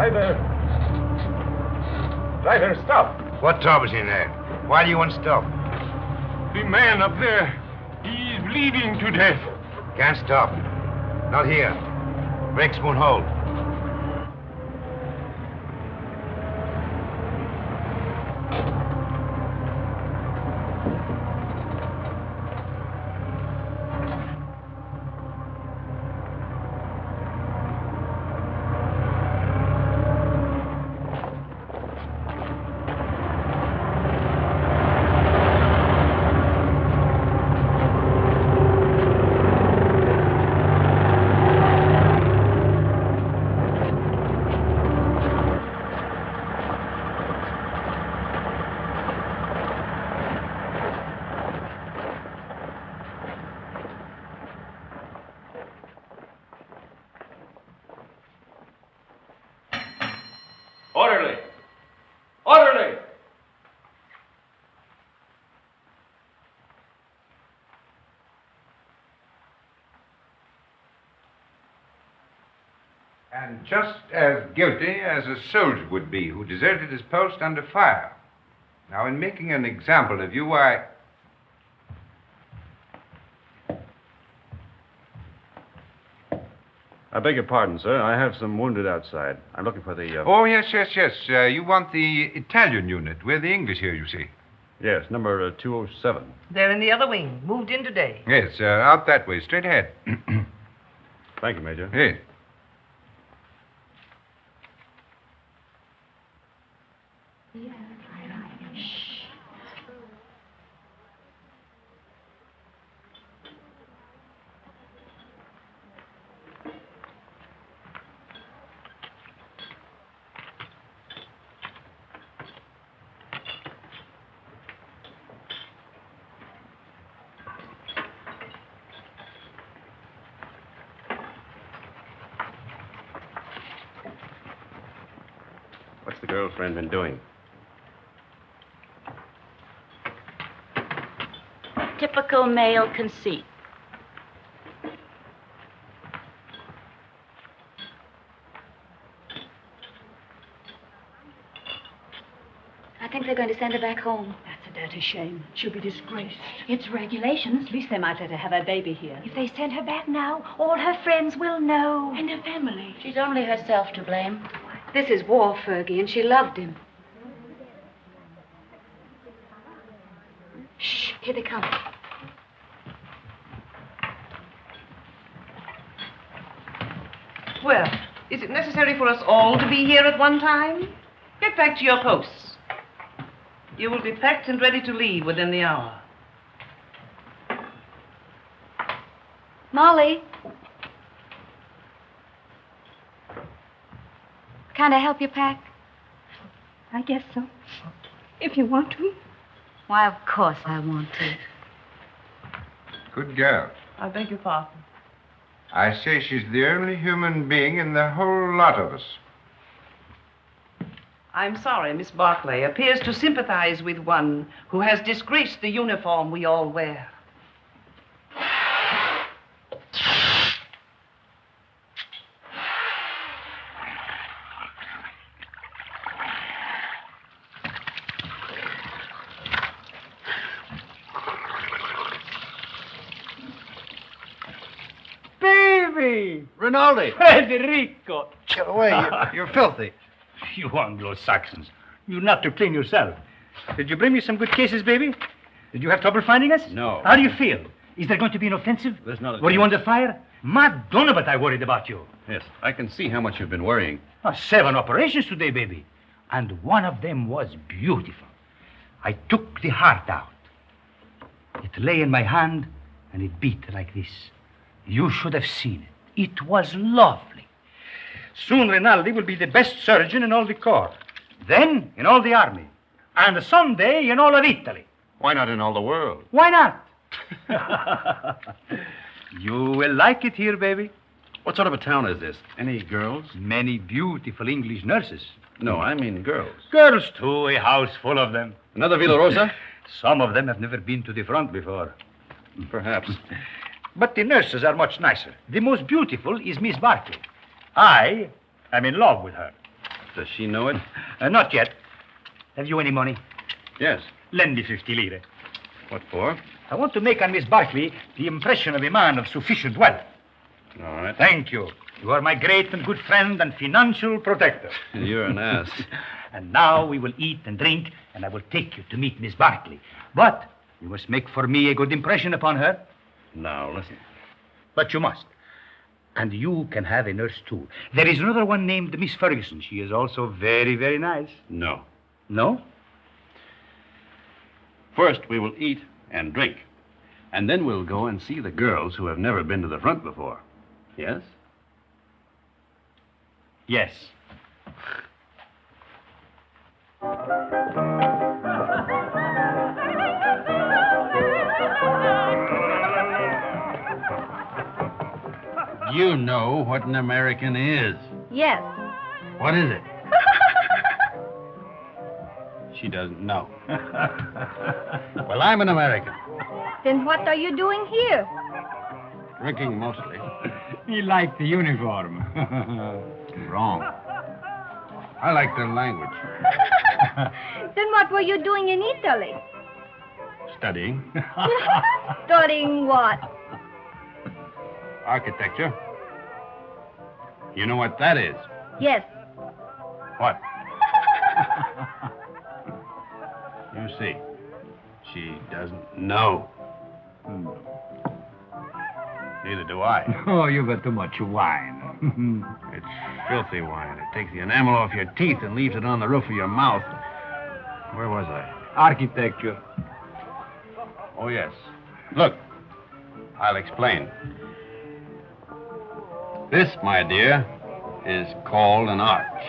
Driver! Driver, stop! What troubles in there? Why do you want to stop? The man up there, he is bleeding to death. Can't stop. Not here. Brakes won't hold. Orderly! Orderly! And just as guilty as a soldier would be who deserted his post under fire. Now, in making an example of you, I beg your pardon, sir. I have some wounded outside. I'm looking for the... Oh, yes. You want the Italian unit. We're the English here, you see. Yes, number 207. They're in the other wing. Moved in today. Yes, out that way, straight ahead. Thank you, Major. Yes. What's the girlfriend been doing? Typical male conceit. I think they're going to send her back home. That's a dirty shame. She'll be disgraced. It's regulations. At least they might let her have her baby here. If they send her back now, all her friends will know. And her family. She's only herself to blame. This is war, Fergie, and she loved him. Shh, here they come. Well, is it necessary for us all to be here at one time? Get back to your posts. You will be packed and ready to leave within the hour. Molly. Can I help you pack? I guess so. If you want to. Why, of course I want to. Good girl. I beg your pardon. I say she's the only human being in the whole lot of us. I'm sorry, Miss Barclay appears to sympathize with one who has disgraced the uniform we all wear. Rinaldi! Federico! Get away. You're filthy. You Anglo-Saxons. You're not to clean yourself. Did you bring me some good cases, baby? Did you have trouble finding us? No. How do you feel? Is there going to be an offensive? There's not a Were you chance. under fire? Madonna, but I worried about you. Yes, I can see how much you've been worrying. 7 operations today, baby. And one of them was beautiful. I took the heart out. It lay in my hand, and it beat like this. You should have seen it. It was lovely. Soon Rinaldi will be the best surgeon in all the corps. Then in all the army. And someday in all of Italy. Why not in all the world? Why not? You will like it here, baby. What sort of a town is this? Any girls? Many beautiful English nurses. No, I mean girls. Girls, too, a house full of them. Another Villa Rosa? Some of them have never been to the front before. Perhaps. But the nurses are much nicer. The most beautiful is Miss Barclay. I am in love with her. Does she know it? Not yet. Have you any money? Yes. Lend me 50 lire. What for? I want to make on Miss Barkley the impression of a man of sufficient wealth. All right. Thank you. You are my great and good friend and financial protector. You're an ass. And now we will eat and drink, and I will take you to meet Miss Barkley. But you must make for me a good impression upon her. Now, listen. But you must. And you can have a nurse, too. There is another one named Miss Ferguson. She is also very, very nice. No. No? First, we will eat and drink. And then we'll go and see the girls who have never been to the front before. Yes? Yes. You know what an American is. Yes. What is it? She doesn't know. Well, I'm an American. Then what are you doing here? Drinking mostly. He liked the uniform. Wrong. I like their language. Then what were you doing in Italy? Studying. Studying what? Architecture. You know what that is? Yes. What? You see, she doesn't know. Neither do I. Oh, you got too much wine. It's filthy wine. It takes the enamel off your teeth and leaves it on the roof of your mouth. Where was I? Architecture. Oh, yes. Look, I'll explain. This, my dear, is called an arch.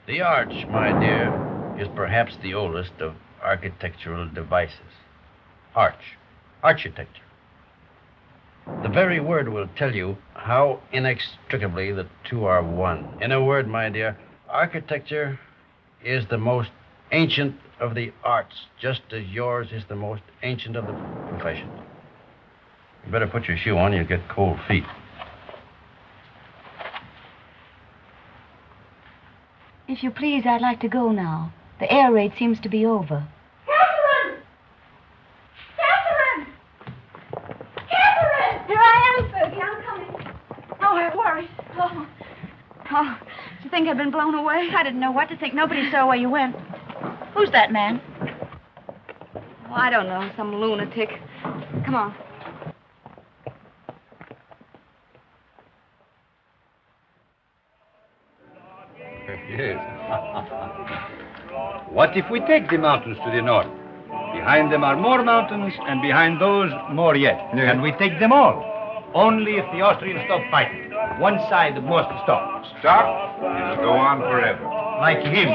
The arch, my dear, is perhaps the oldest of architectural devices. Arch. Architecture. The very word will tell you how inextricably the two are one. In a word, my dear, architecture is the most ancient of the arts, just as yours is the most ancient of the professions. You better put your shoe on, you'll get cold feet. If you please, I'd like to go now. The air raid seems to be over. Catherine! Catherine! Catherine! Here I am, Fergie. I'm coming. Oh, I'm worried. Oh. Oh, did you think I'd been blown away? I didn't know what to think. Nobody saw where you went. Who's that man? Oh, I don't know. Some lunatic. Come on. Yes. What if we take the mountains to the north? Behind them are more mountains, and behind those, more yet. Yeah. And we take them all. Only if the Austrians stop fighting. One side must stop. Stop? It'll go on forever. Like him.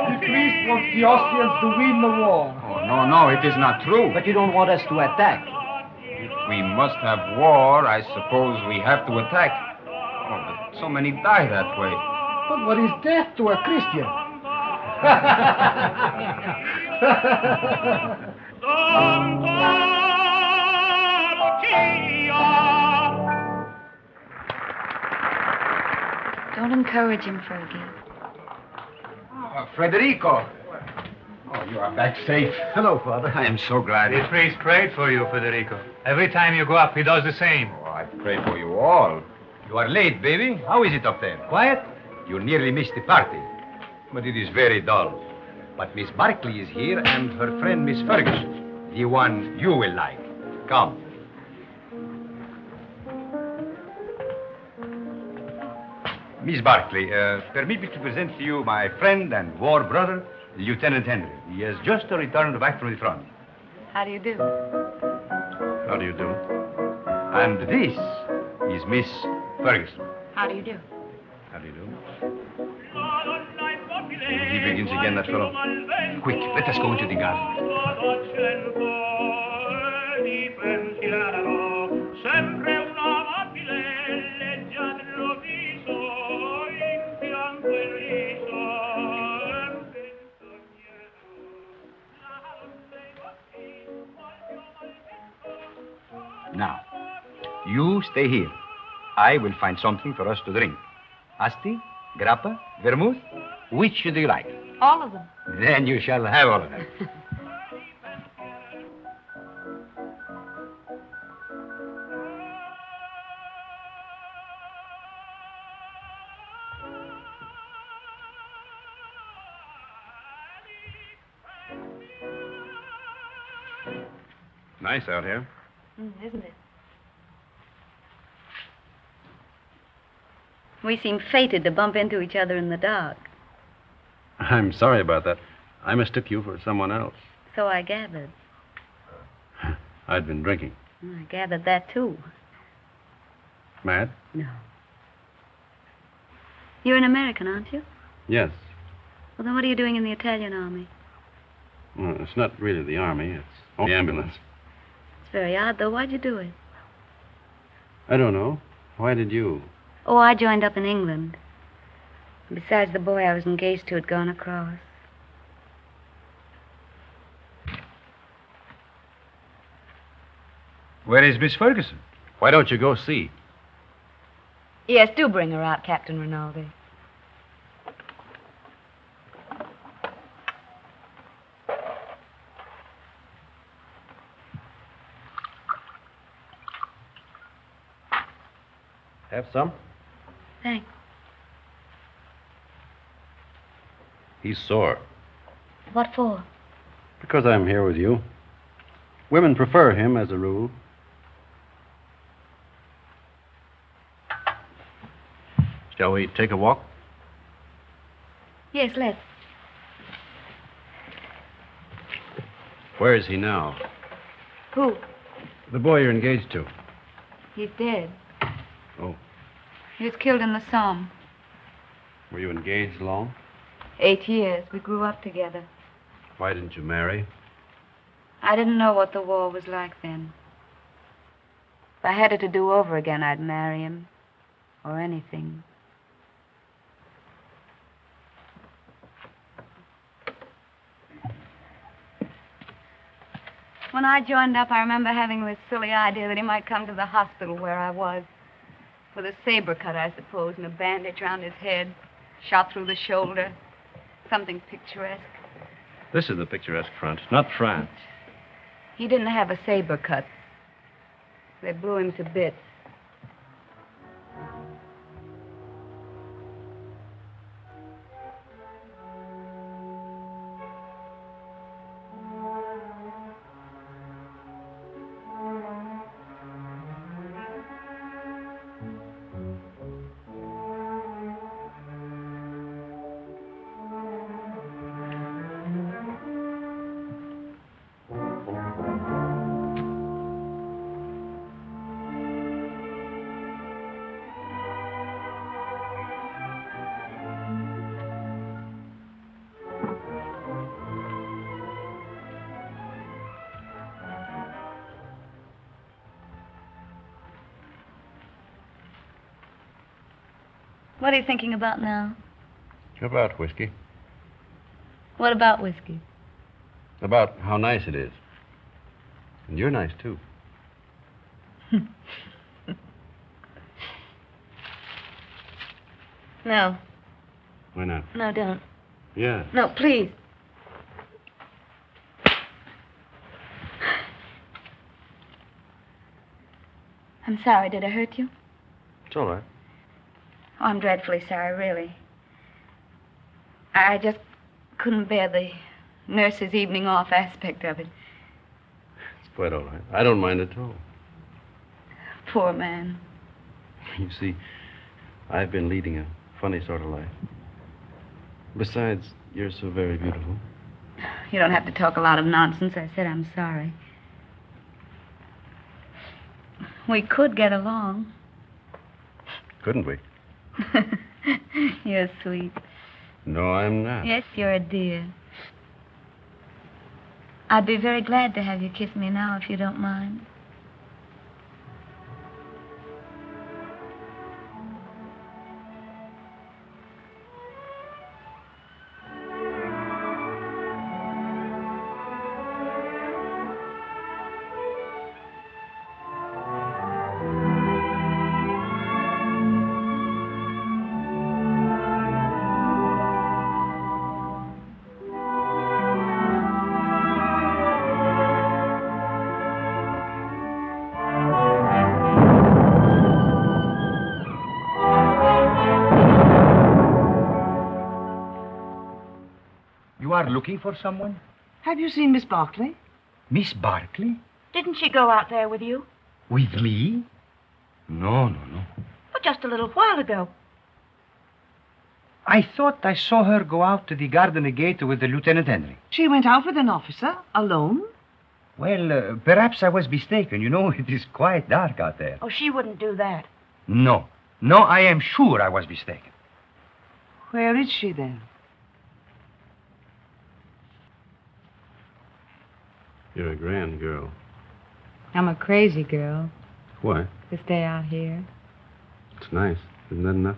The priest wants the Austrians to win the war. Oh, no, it is not true. But you don't want us to attack. If we must have war, I suppose we have to attack. Oh, but so many die that way. But what is death to a Christian? Don't encourage him, Fergie. Federico. Oh, you are back safe. Hello, Father. I am so glad. The priest prayed for you, Federico. Every time you go up, he does the same. Oh, I pray for you all. You are late, baby. How is it up there? Quiet? You nearly missed the party. But it is very dull. But Miss Barkley is here and her friend Miss Ferguson, the one you will like. Come. Miss Barkley, permit me to present to you my friend and war brother, Lieutenant Henry. He has just returned back from the front. How do you do? How do you do? And this is Miss Ferguson. How do you do? How do you do? He begins again, that fellow. Quick, let us go into the garden. Now, you stay here. I will find something for us to drink. Asti, grappa, vermouth, which do you like? All of them. Then you shall have all of them. Nice out here. Isn't it? We seem fated to bump into each other in the dark. I'm sorry about that. I mistook you for someone else. So I gathered. I'd been drinking. I gathered that, too. Mad? No. You're an American, aren't you? Yes. Well, then what are you doing in the Italian army? Well, it's not really the army. It's only the ambulance. It's very odd, though. Why'd you do it? I don't know. Why did you? Oh, I joined up in England. Besides, the boy I was engaged to had gone across. Where is Miss Ferguson? Why don't you go see? Yes, do bring her out, Captain Rinaldi. Have some? Thanks. He's sore. What for? Because I'm here with you. Women prefer him as a rule. Shall we take a walk? Yes, let's. Where is he now? Who? The boy you're engaged to. He's dead. Oh. He was killed in the Somme. Were you engaged long? 8 years. We grew up together. Why didn't you marry? I didn't know what the war was like then. If I had it to do over again, I'd marry him. Or anything. When I joined up, I remember having this silly idea that he might come to the hospital where I was. With a saber cut, I suppose, and a bandage round his head. Shot through the shoulder. Something picturesque. This is the picturesque front, not France. He didn't have a saber cut. They blew him to bits. What are you thinking about now? About whiskey. What about whiskey? About how nice it is. And you're nice, too. No. Why not? No, don't. Yeah. No, please. I'm sorry. Did I hurt you? It's all right. Oh, I'm dreadfully sorry, really. I just couldn't bear the nurse's evening off aspect of it. It's quite all right. I don't mind at all. Poor man. You see, I've been leading a funny sort of life. Besides, you're so very beautiful. You don't have to talk a lot of nonsense. I said I'm sorry. We could get along. Couldn't we? You're sweet. No, I'm not. Yes, you're a dear. I'd be very glad to have you kiss me now, if you don't mind. You are looking for someone? Have you seen Miss Barclay? Miss Barclay? Didn't she go out there with you? With me? No. But just a little while ago. I thought I saw her go out to the garden gate with the Lieutenant Henry. She went out with an officer, alone? Well, perhaps I was mistaken. You know, it is quite dark out there. Oh, she wouldn't do that. No, I am sure I was mistaken. Where is she then? You're a grand girl. I'm a crazy girl Why? to stay out here. It's nice. Isn't that enough?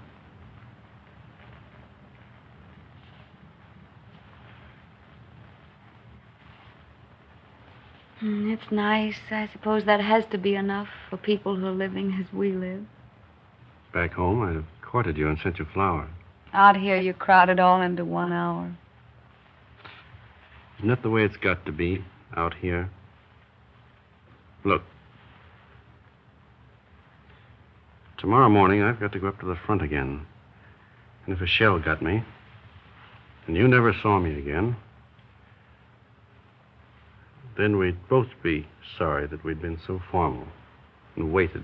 It's nice. I suppose that has to be enough for people who are living as we live. Back home, I'd have courted you and sent you flowers. Out here, you crowd it all into 1 hour. Isn't that the way it's got to be out here? Look. Tomorrow morning, I've got to go up to the front again. And if a shell got me, and you never saw me again, then we'd both be sorry that we'd been so formal and waited.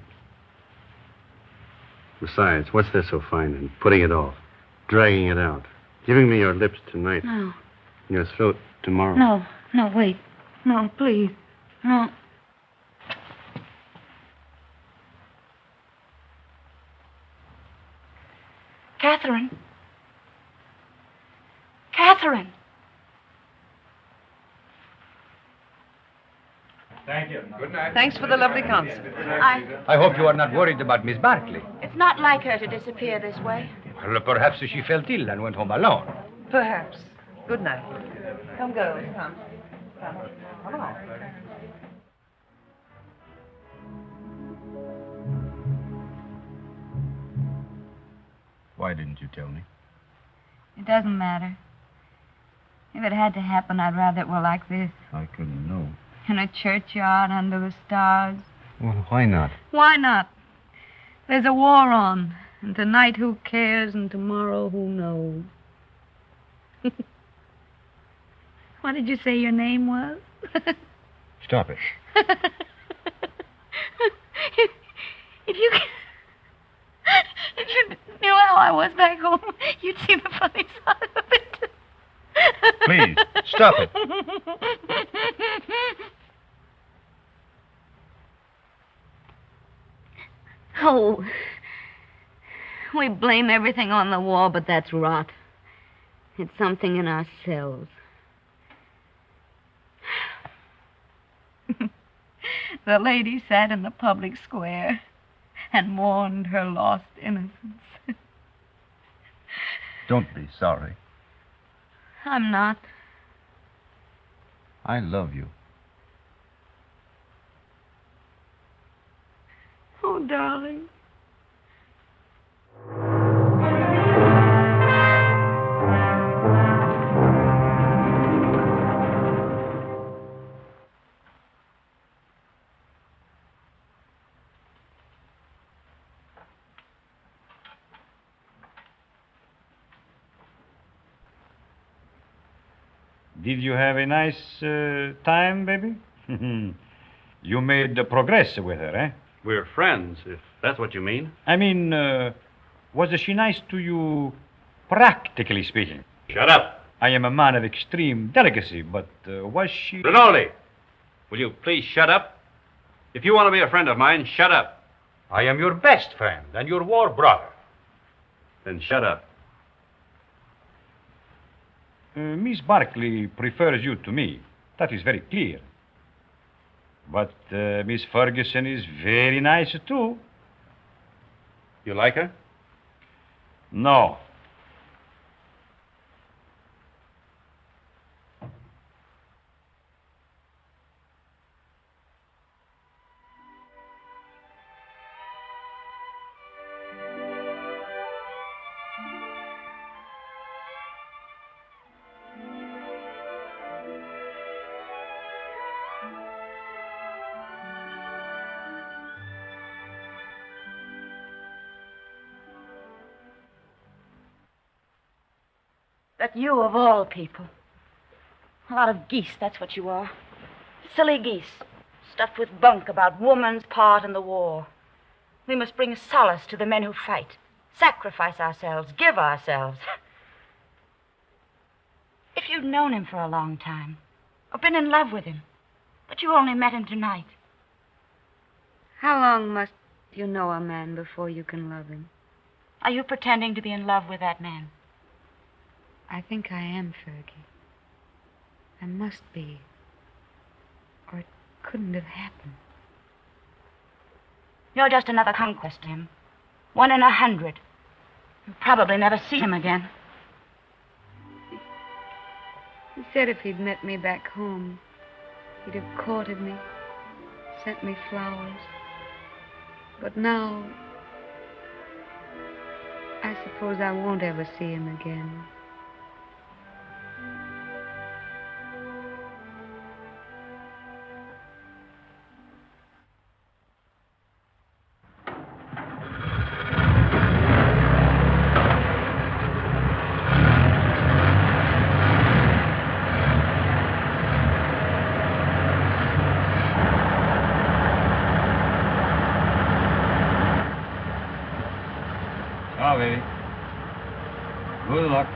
Besides, what's there so fine in putting it off, dragging it out, giving me your lips tonight, No. and your throat tomorrow? No, wait. No, please. No. Catherine. Catherine. Thank you. Good night. Thanks for the lovely concert. I hope you are not worried about Miss Barclay. It's not like her to disappear this way. Well, perhaps she felt ill and went home alone. Perhaps. Good night. Come, girls. Come. Come along. Why didn't you tell me? It doesn't matter. If it had to happen, I'd rather it were like this. I couldn't know. In a churchyard under the stars. Well, why not? Why not? There's a war on. And tonight, who cares? And tomorrow, who knows? What did you say your name was? Stop it. If you knew how I was back home, you'd see the funny side of it. Please, stop it. Oh, we blame everything on the war, but that's rot. It's something in ourselves. The lady sat in the public square and mourned her lost innocence. Don't be sorry. I'm not. I love you. Oh, darling. Did you have a nice time, baby? You made progress with her, eh? We're friends, if that's what you mean. I mean, was she nice to you, practically speaking? Shut up. I am a man of extreme delicacy, but was she... Rinaldi, will you please shut up? If you want to be a friend of mine, shut up. I am your best friend and your war brother. Then shut up. Miss Barkley prefers you to me. That is very clear. But Miss Ferguson is very nice, too. You like her? No. That you, of all people. A lot of geese, that's what you are. Silly geese, stuffed with bunk about woman's part in the war. We must bring solace to the men who fight, sacrifice ourselves, give ourselves. If you'd known him for a long time, or been in love with him, but you only met him tonight. How long must you know a man before you can love him? Are you pretending to be in love with that man? I think I am, Fergie. I must be. Or it couldn't have happened. You're just another conquest to him. 1 in 100. You'll probably never see him again. He said if he'd met me back home, he'd have courted me, sent me flowers. But now, I suppose I won't ever see him again. Ciao, baby. Good luck.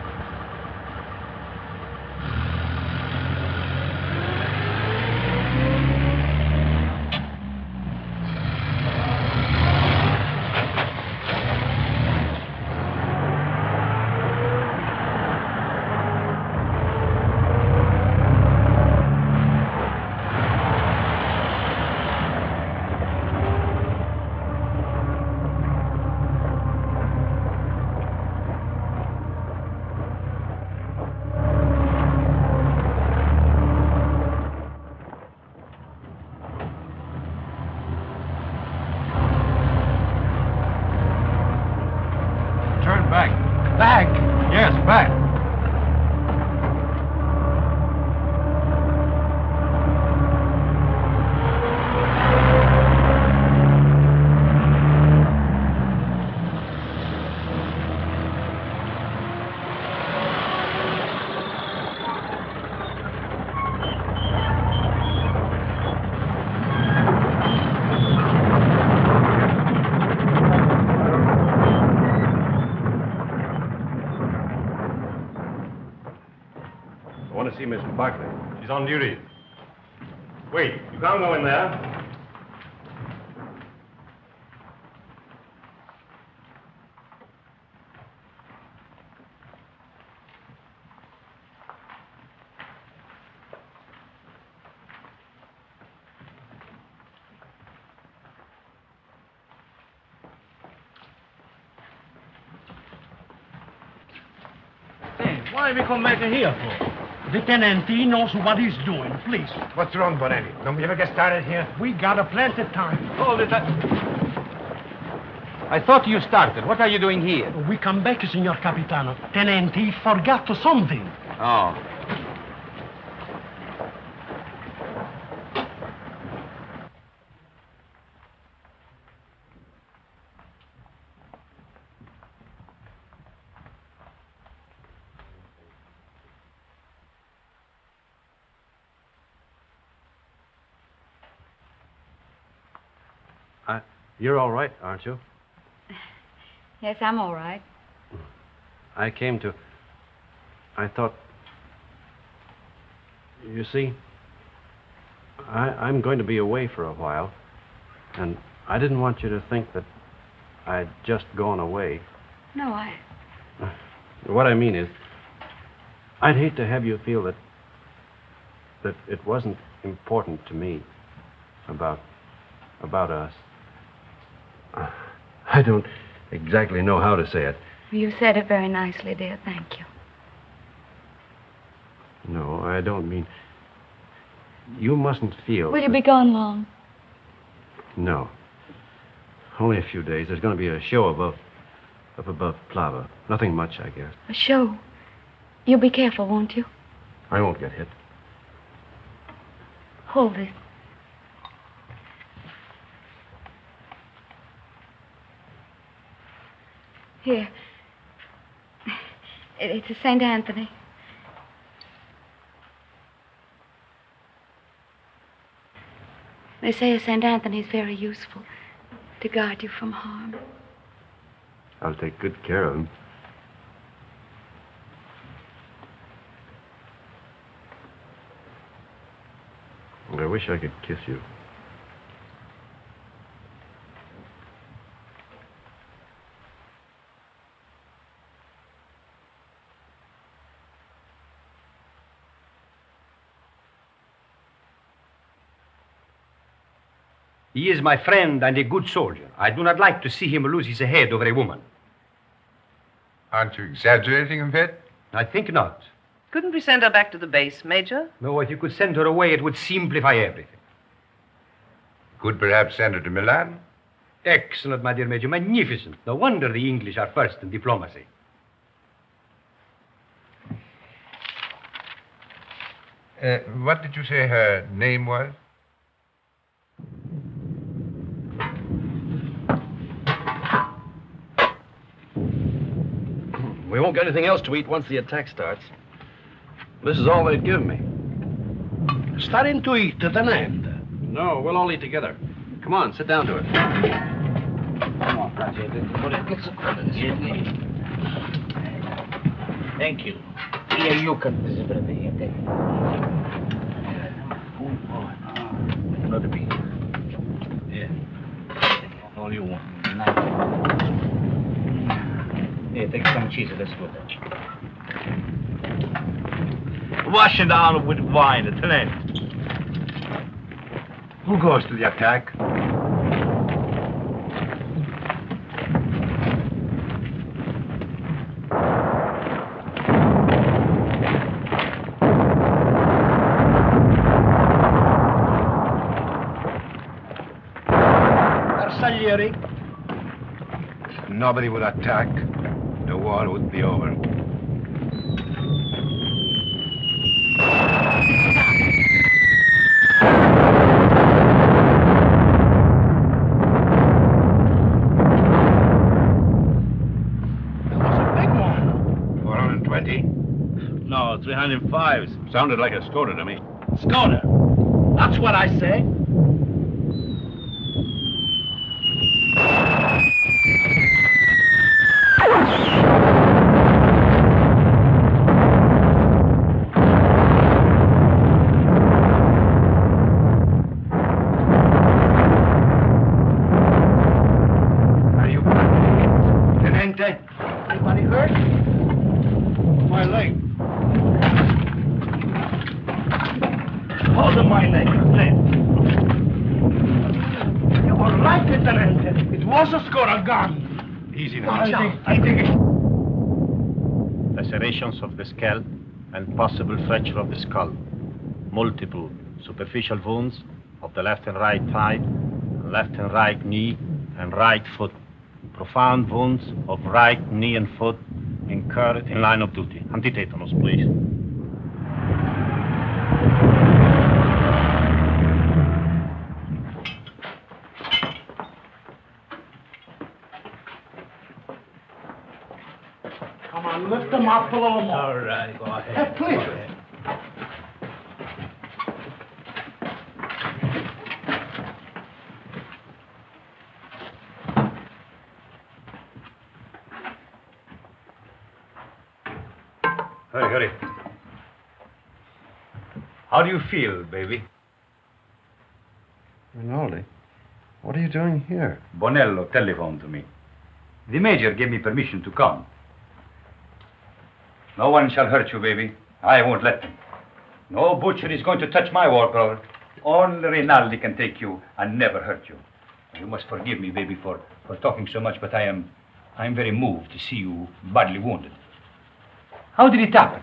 Turn back. Back? Yes, back. I want to see Miss Barkley. She's on duty. Wait, you can't go in there. Why we come back here for? The tenant, he knows what he's doing, please. What's wrong, Bonelli? Don't we ever get started here? We got a plenty of time. Hold it. I thought you started. What are you doing here? We come back, Signor Capitano. Tenant, he forgot something. Oh. You're all right, aren't you? Yes, I'm all right. I thought... You see, I'm going to be away for a while, and I didn't want you to think that I'd just gone away. No, What I mean is, I'd hate to have you feel that it wasn't important to me about us. I don't exactly know how to say it. You said it very nicely, dear. Thank you. No, I don't mean... You mustn't feel... Will you be gone long? No. Only a few days. There's going to be a show up above Plava. Nothing much, I guess. A show? You'll be careful, won't you? I won't get hit. Hold it. Here. It's a St. Anthony. They say a St. Anthony's very useful to guard you from harm. I'll take good care of him. I wish I could kiss you. He is my friend and a good soldier. I do not like to see him lose his head over a woman. Aren't you exaggerating a bit? I think not. Couldn't we send her back to the base, Major? No, if you could send her away, it would simplify everything. Could perhaps send her to Milan? Excellent, my dear Major. Magnificent. No wonder the English are first in diplomacy. What did you say her name was? We won't get anything else to eat once the attack starts. This is all they'd give me. Starting to eat, tenente. No, we'll all eat together. Come on, sit down to it. Come on, thank you. Here, you can visit here. Another piece. Yeah. All you want. Here, take some cheese. Let's go. Wash it down with wine, tenente. Who goes to the attack? Arsaglieri. Nobody would attack. The war would be over. No, 305. Sounded like a Skoda to me. Skoda. That's what I say. Are you Tenente? Anybody hurt? My leg. Hold on my leg, left. You were right, Tenente. It was a Skoda gun. Easy now. I think it... Lacerations of the scalp and possible fracture of the skull. Multiple superficial wounds of the left and right thigh, left and right knee, and right foot. Profound wounds of right knee and foot incurred in line of duty. Antitetanus, please. Come on, lift them up a little more. All right, go ahead. Please. Hurry, hurry. How do you feel, baby? Rinaldi, what are you doing here? Bonello telephoned to me. The major gave me permission to come. No one shall hurt you, baby. I won't let them. No butcher is going to touch my war clover. Only Rinaldi can take you and never hurt you. You must forgive me, baby, for talking so much, but I'm very moved to see you badly wounded. How did it happen?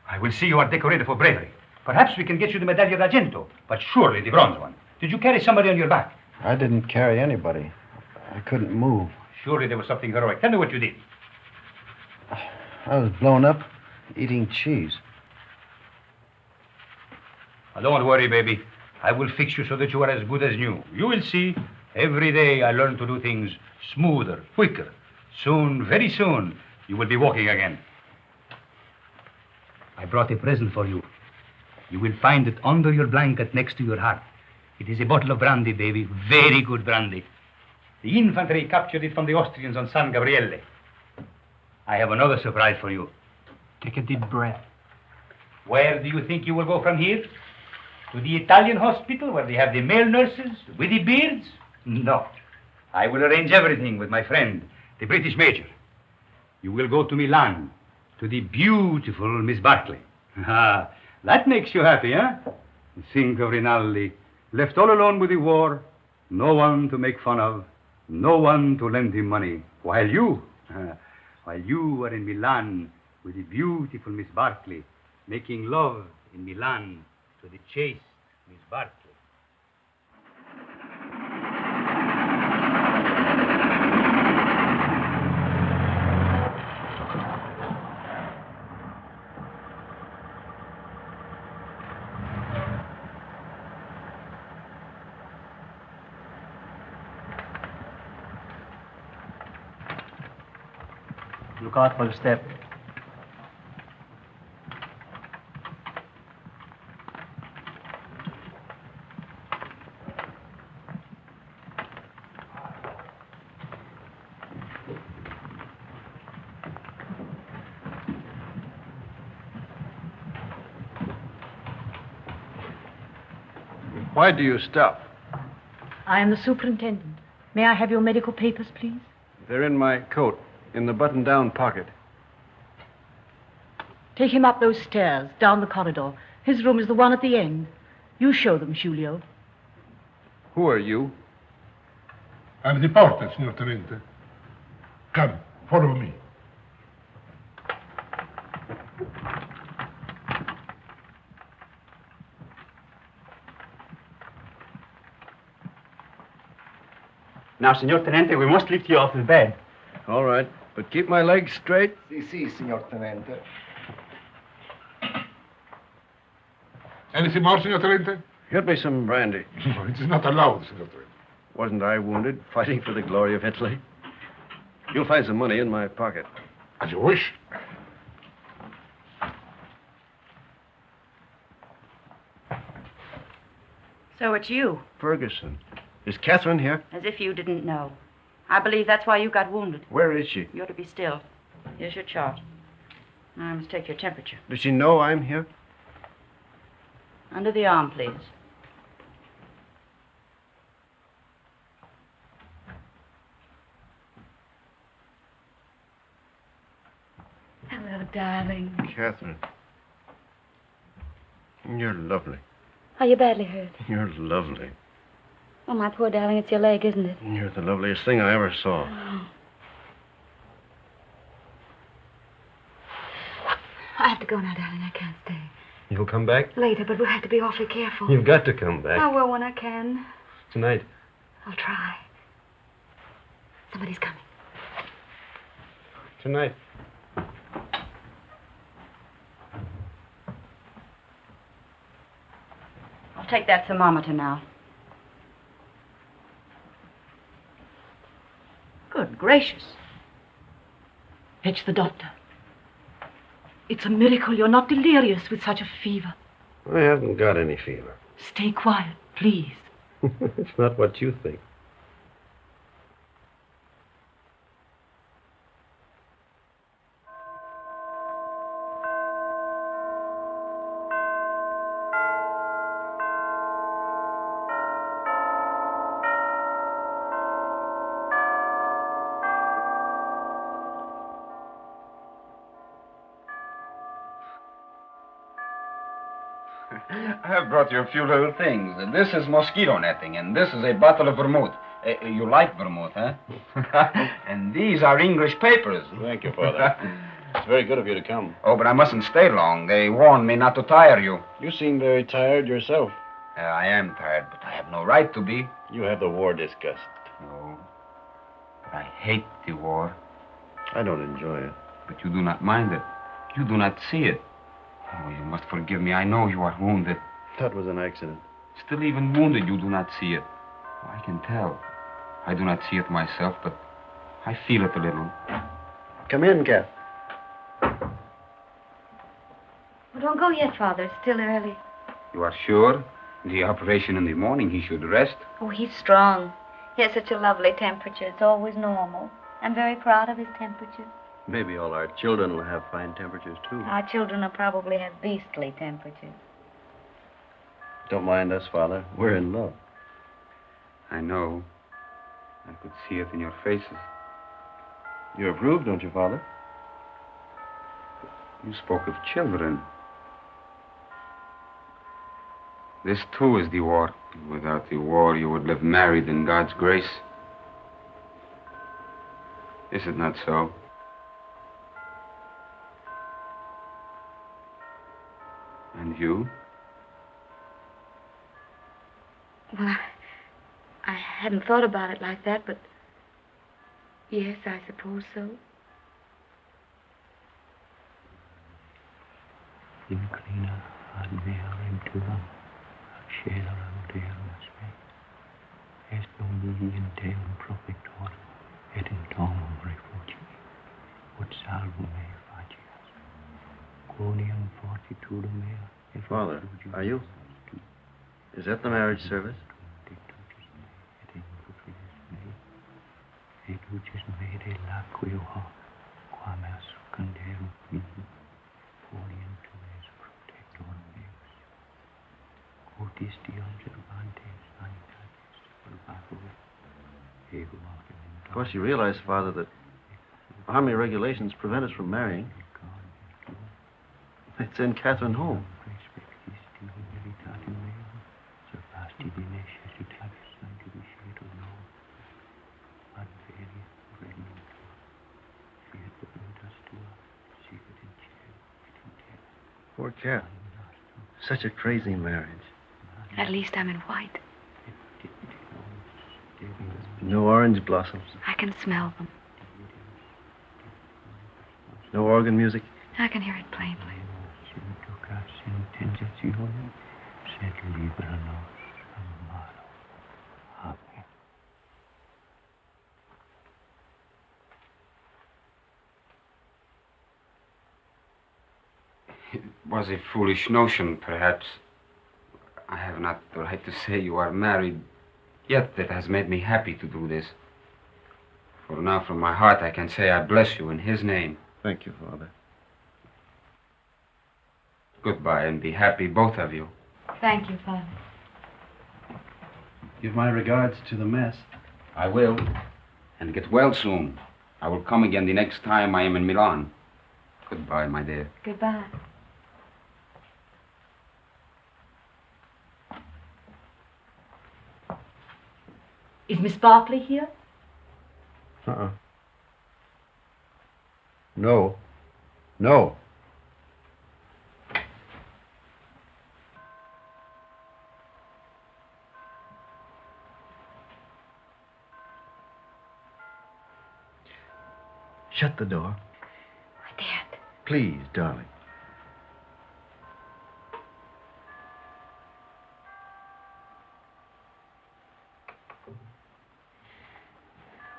I will see you are decorated for bravery. Perhaps we can get you the Medaglia d'Argento, but surely the bronze one. Did you carry somebody on your back? I didn't carry anybody. I couldn't move. Surely there was something heroic. Tell me what you did. I was blown up eating cheese. Now, don't worry, baby. I will fix you so that you are as good as new. You will see. Every day I learn to do things smoother, quicker. Soon, very soon, you will be walking again. I brought a present for you. You will find it under your blanket next to your heart. It is a bottle of brandy, baby. Very good brandy. The infantry captured it from the Austrians on San Gabriele. I have another surprise for you. Take a deep breath. Where do you think you will go from here? To the Italian hospital where they have the male nurses with the beards? No. I will arrange everything with my friend, the British major. You will go to Milan, to the beautiful Miss Barclay. Ah, that makes you happy, huh? Think of Rinaldi, left all alone with the war, no one to make fun of, no one to lend him money, while you are in Milan with the beautiful Miss Barclay, making love in Milan to the chaste Miss Barclay. Look out for the step. Why do you stop? I am the superintendent. May I have your medical papers, please? They're in my coat, in the button-down pocket. Take him up those stairs, down the corridor. His room is the one at the end. You show them, Giulio. Who are you? I'm the porter, signor Tenente. Come, follow me. Now, Signor Tenente, we must lift you off the bed. All right, but keep my legs straight. Si, signor Tenente. Anything more, signor Tenente? Get me some brandy. No, it is not allowed, signor Tenente. Wasn't I wounded, fighting for the glory of Italy? You'll find some money in my pocket. As you wish. So it's you. Ferguson. Is Catherine here? As if you didn't know. I believe that's why you got wounded. Where is she? You're to be still. Here's your chart. Now I must take your temperature. Does she know I'm here? Under the arm, please. Hello, darling. Catherine. You're lovely. Are you badly hurt? You're lovely. Oh, my poor darling, it's your leg, isn't it? You're the loveliest thing I ever saw. I have to go now, darling. I can't stay. You'll come back? Later, but we'll have to be awfully careful. You've got to come back. I will when I can. Tonight. I'll try. Somebody's coming. Tonight. I'll take that thermometer now. Good gracious. Fetch the doctor. It's a miracle you're not delirious with such a fever. I haven't got any fever. Stay quiet, please. It's not what you think. I have brought you a few little things. This is mosquito netting, and this is a bottle of vermouth. You like vermouth, huh? And these are English papers. Thank you, Father. It's very good of you to come. Oh, but I mustn't stay long. They warned me not to tire you. You seem very tired yourself. I am tired, but I have no right to be. You have the war disgust. No. But I hate the war. I don't enjoy it. But you do not mind it. You do not see it. Oh, you must forgive me. I know you are wounded. That was an accident. Still, even wounded, you do not see it. Oh, I can tell. I do not see it myself, but I feel it a little. Come in, Kath. Well, don't go yet, Father. It's still early. You are sure? The operation in the morning, he should rest. Oh, he's strong. He has such a lovely temperature. It's always normal. I'm very proud of his temperature. Maybe all our children will have fine temperatures, too. Our children will probably have beastly temperatures. Don't mind us, Father. We're in love. I know. I could see it in your faces. You approve, don't you, Father? You spoke of children. This, too, is the war. Without the war, you would live married in God's grace. Is it not so? And you? Well, I hadn't thought about it like that, but yes, I suppose so. Inclina ad mea venturam, accelerem Deum me, est Domini in Deum profector, et in domum refugii, ut salvum me facias, quoniam fortitudem mea, et Father, are you? Is that the marriage service? Et ducis me de laqueo quam est canderum mihi, folium tuis protectorum meus. Quotis Deum observantes sanitatis probatur, ego autem. Of course, you realize, Father, that army regulations prevent us from marrying. It's in Catherine home. Poor Kath. Such a crazy marriage. At least I'm in white. No orange blossoms. I can smell them. No organ music. I can hear it plainly. Sed libera nos amaro. Amen. It was a foolish notion, perhaps. I have not the right to say you are married, yet it has made me happy to do this. For now, from my heart, I can say I bless you in his name. Thank you, Father. Goodbye, and be happy, both of you. Thank you, Father. Give my regards to the mess. I will. And get well soon. I will come again the next time I am in Milan. Goodbye, my dear. Goodbye. Is Miss Barclay here? Uh-uh. No. No. Shut the door. I daren't. Please, darling.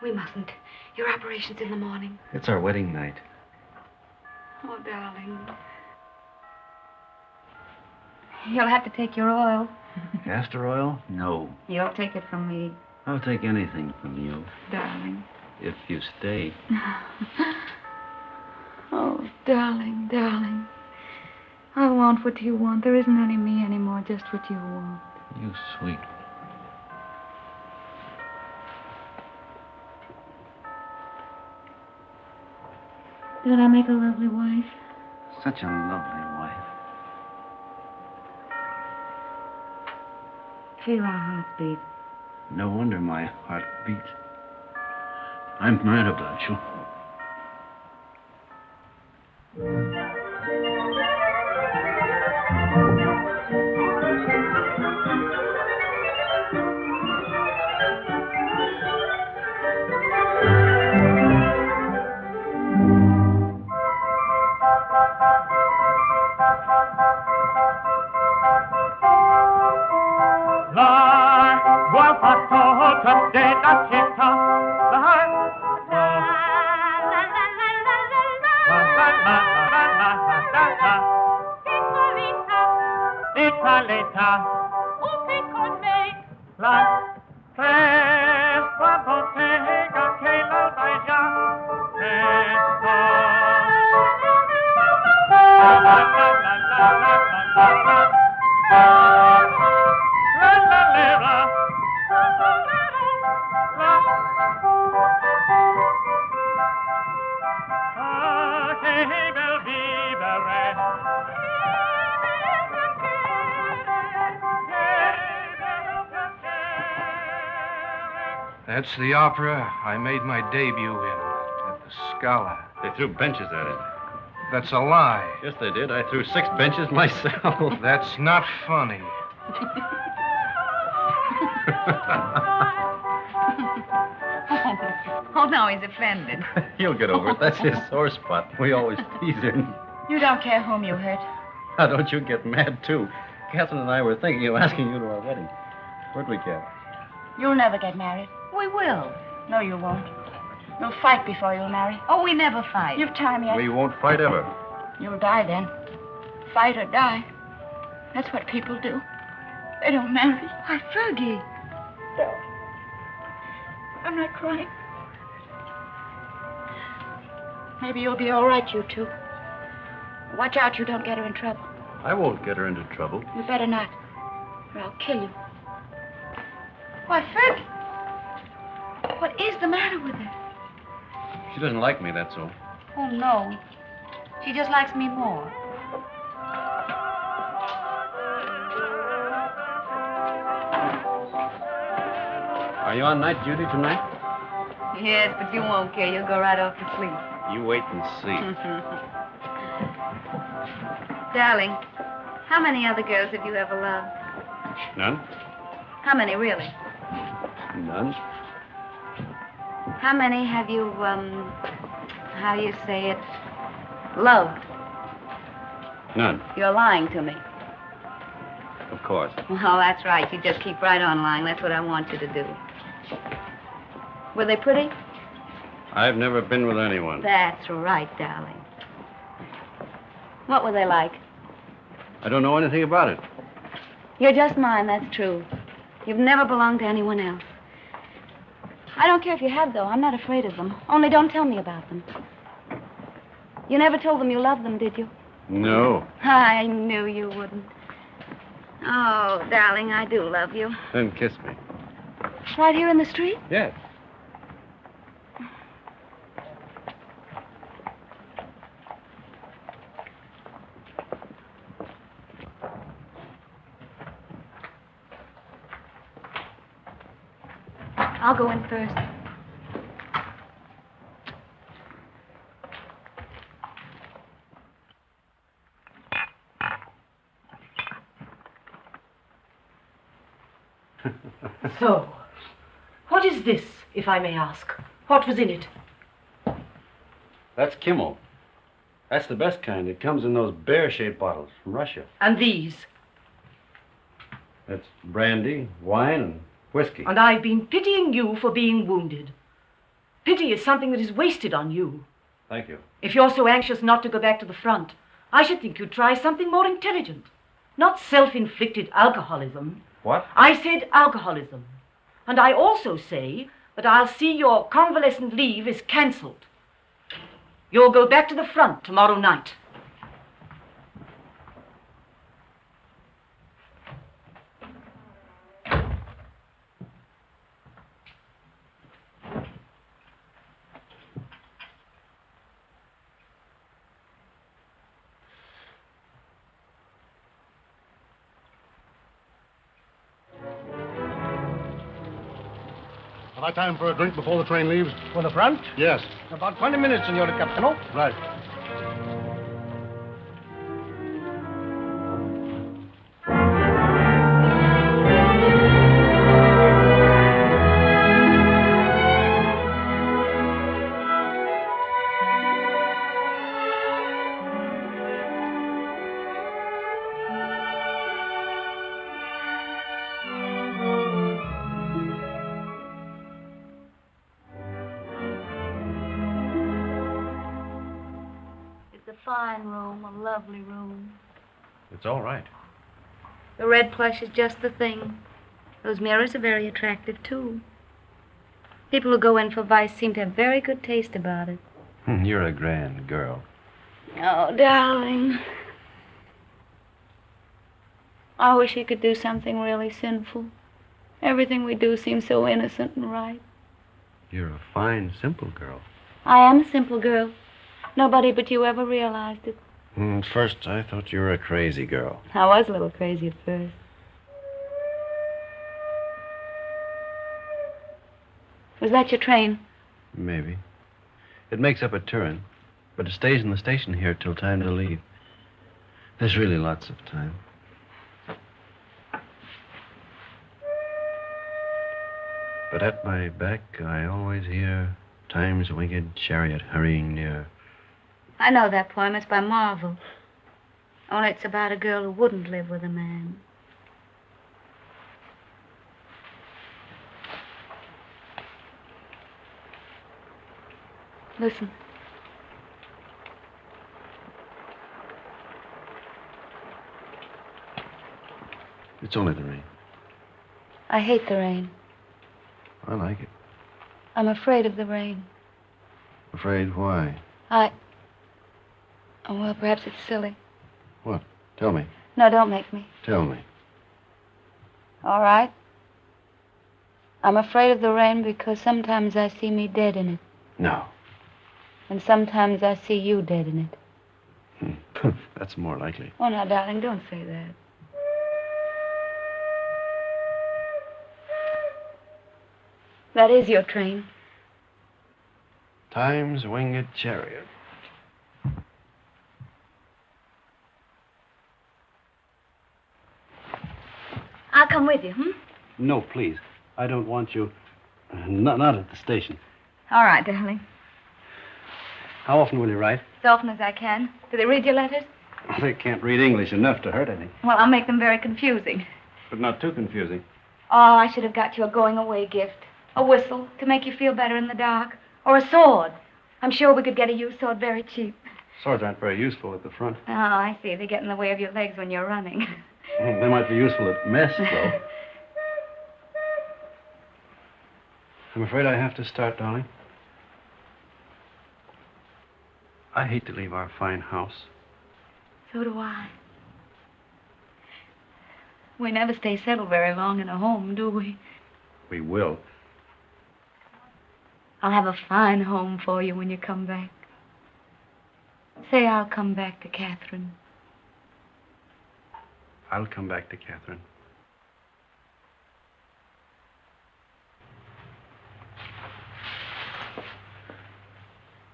We mustn't. Your operation's in the morning. It's our wedding night. Oh, darling. You'll have to take your oil. Castor oil? No. You'll take it from me, I'll take anything from you. darling. If you stay. Oh, darling, darling. I want what you want. There isn't any me anymore, just what you want. You sweet. Did I make a lovely wife? Such a lovely wife. Feel our hearts beat. No wonder my heart beats. I'm mad about you. That's the opera I made my debut in at the Scala. They threw benches at it. That's a lie. Yes, they did. I threw 6 benches myself. That's not funny. Oh, no, he's offended. He'll get over it. That's his sore spot. We always tease him. You don't care whom you hurt. Now, don't you get mad, too. Catherine and I were thinking of asking you to our wedding. Where'd we get? You'll never get married. We will. No, you won't. You'll fight before you'll marry. Oh, we never fight. You've time yet. We won't fight ever. You'll die then. Fight or die. That's what people do. They don't marry. Why, Fergie. No. I'm not crying. Maybe you'll be all right, you two. Watch out you don't get her in trouble. I won't get her into trouble. You better not, or I'll kill you. Why, Fergie. What is the matter with her? She doesn't like me, that's all. Oh, no. She just likes me more. Are you on night duty tonight? Yes, but you won't care. You'll go right off to sleep. You wait and see. Darling, how many other girls have you ever loved? None? How many, really? None. How many have you, how do you say it, loved? None, You're lying to me. of course. Well, that's right. You just keep right on lying. That's what I want you to do. Were they pretty? I've never been with anyone. That's right, darling. What were they like? I don't know anything about it. You're just mine, that's true. You've never belonged to anyone else. I don't care if you have, though. I'm not afraid of them. Only don't tell me about them. You never told them you loved them, did you? No. I knew you wouldn't. Oh, darling, I do love you. Then kiss me. Right here in the street? Yes. I'll go in first. So, what is this, if I may ask? What was in it? That's Kimmel. That's the best kind. It comes in those bear-shaped bottles from Russia. And these? That's brandy, wine, and whiskey. And I've been pitying you for being wounded. Pity is something that is wasted on you. Thank you. If you're so anxious not to go back to the front, I should think you'd try something more intelligent. Not self-inflicted alcoholism. What? I said alcoholism. And I also say that I'll see your convalescent leave is cancelled. You'll go back to the front tomorrow night. Have I time for a drink before the train leaves? For the front? Yes. About 20 minutes, Senor Capitano. Right. It's a fine room, a lovely room. It's all right. The red plush is just the thing. Those mirrors are very attractive, too. People who go in for vice seem to have very good taste about it. You're a grand girl. Oh, darling. I wish he could do something really sinful. Everything we do seems so innocent and right. You're a fine, simple girl. I am a simple girl. Nobody but you ever realized it. At first, I thought you were a crazy girl. I was a little crazy at first. Was that your train? Maybe. It makes up at Turin, but it stays in the station here till time to leave. There's really lots of time. But at my back, I always hear Time's winged chariot hurrying near. I know that poem. It's by Marvel. Only it's about a girl who wouldn't live with a man. Listen. It's only the rain. I hate the rain. I like it. I'm afraid of the rain. Afraid why? Oh, well, perhaps it's silly. What? Tell me. No, don't make me. Tell me. All right. I'm afraid of the rain because sometimes I see me dead in it. No. And sometimes I see you dead in it. That's more likely. Oh, now, darling, don't say that. That is your train. Time's winged chariot. I'll come with you, No, please. I don't want you. Not at the station. All right, darling. How often will you write? As often as I can. Do they read your letters? They can't read English enough to hurt any. Well, I'll make them very confusing. But not too confusing. Oh, I should have got you a going-away gift. A whistle to make you feel better in the dark. Or a sword. I'm sure we could get a used sword very cheap. Swords aren't very useful at the front. Oh, I see. They get in the way of your legs when you're running. They might be useful at mess, though. I'm afraid I have to start, darling. I hate to leave our fine house. So do I. We never stay settled very long in a home, do we? We will. I'll have a fine home for you when you come back. Say I'll come back to Catherine. I'll come back to Catherine.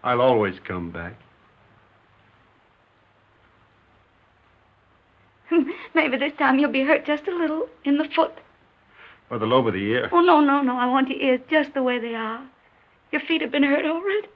I'll always come back. Maybe this time you'll be hurt just a little in the foot. Or the lobe of the ear. Oh, no, no, no. I want your ears just the way they are. Your feet have been hurt already.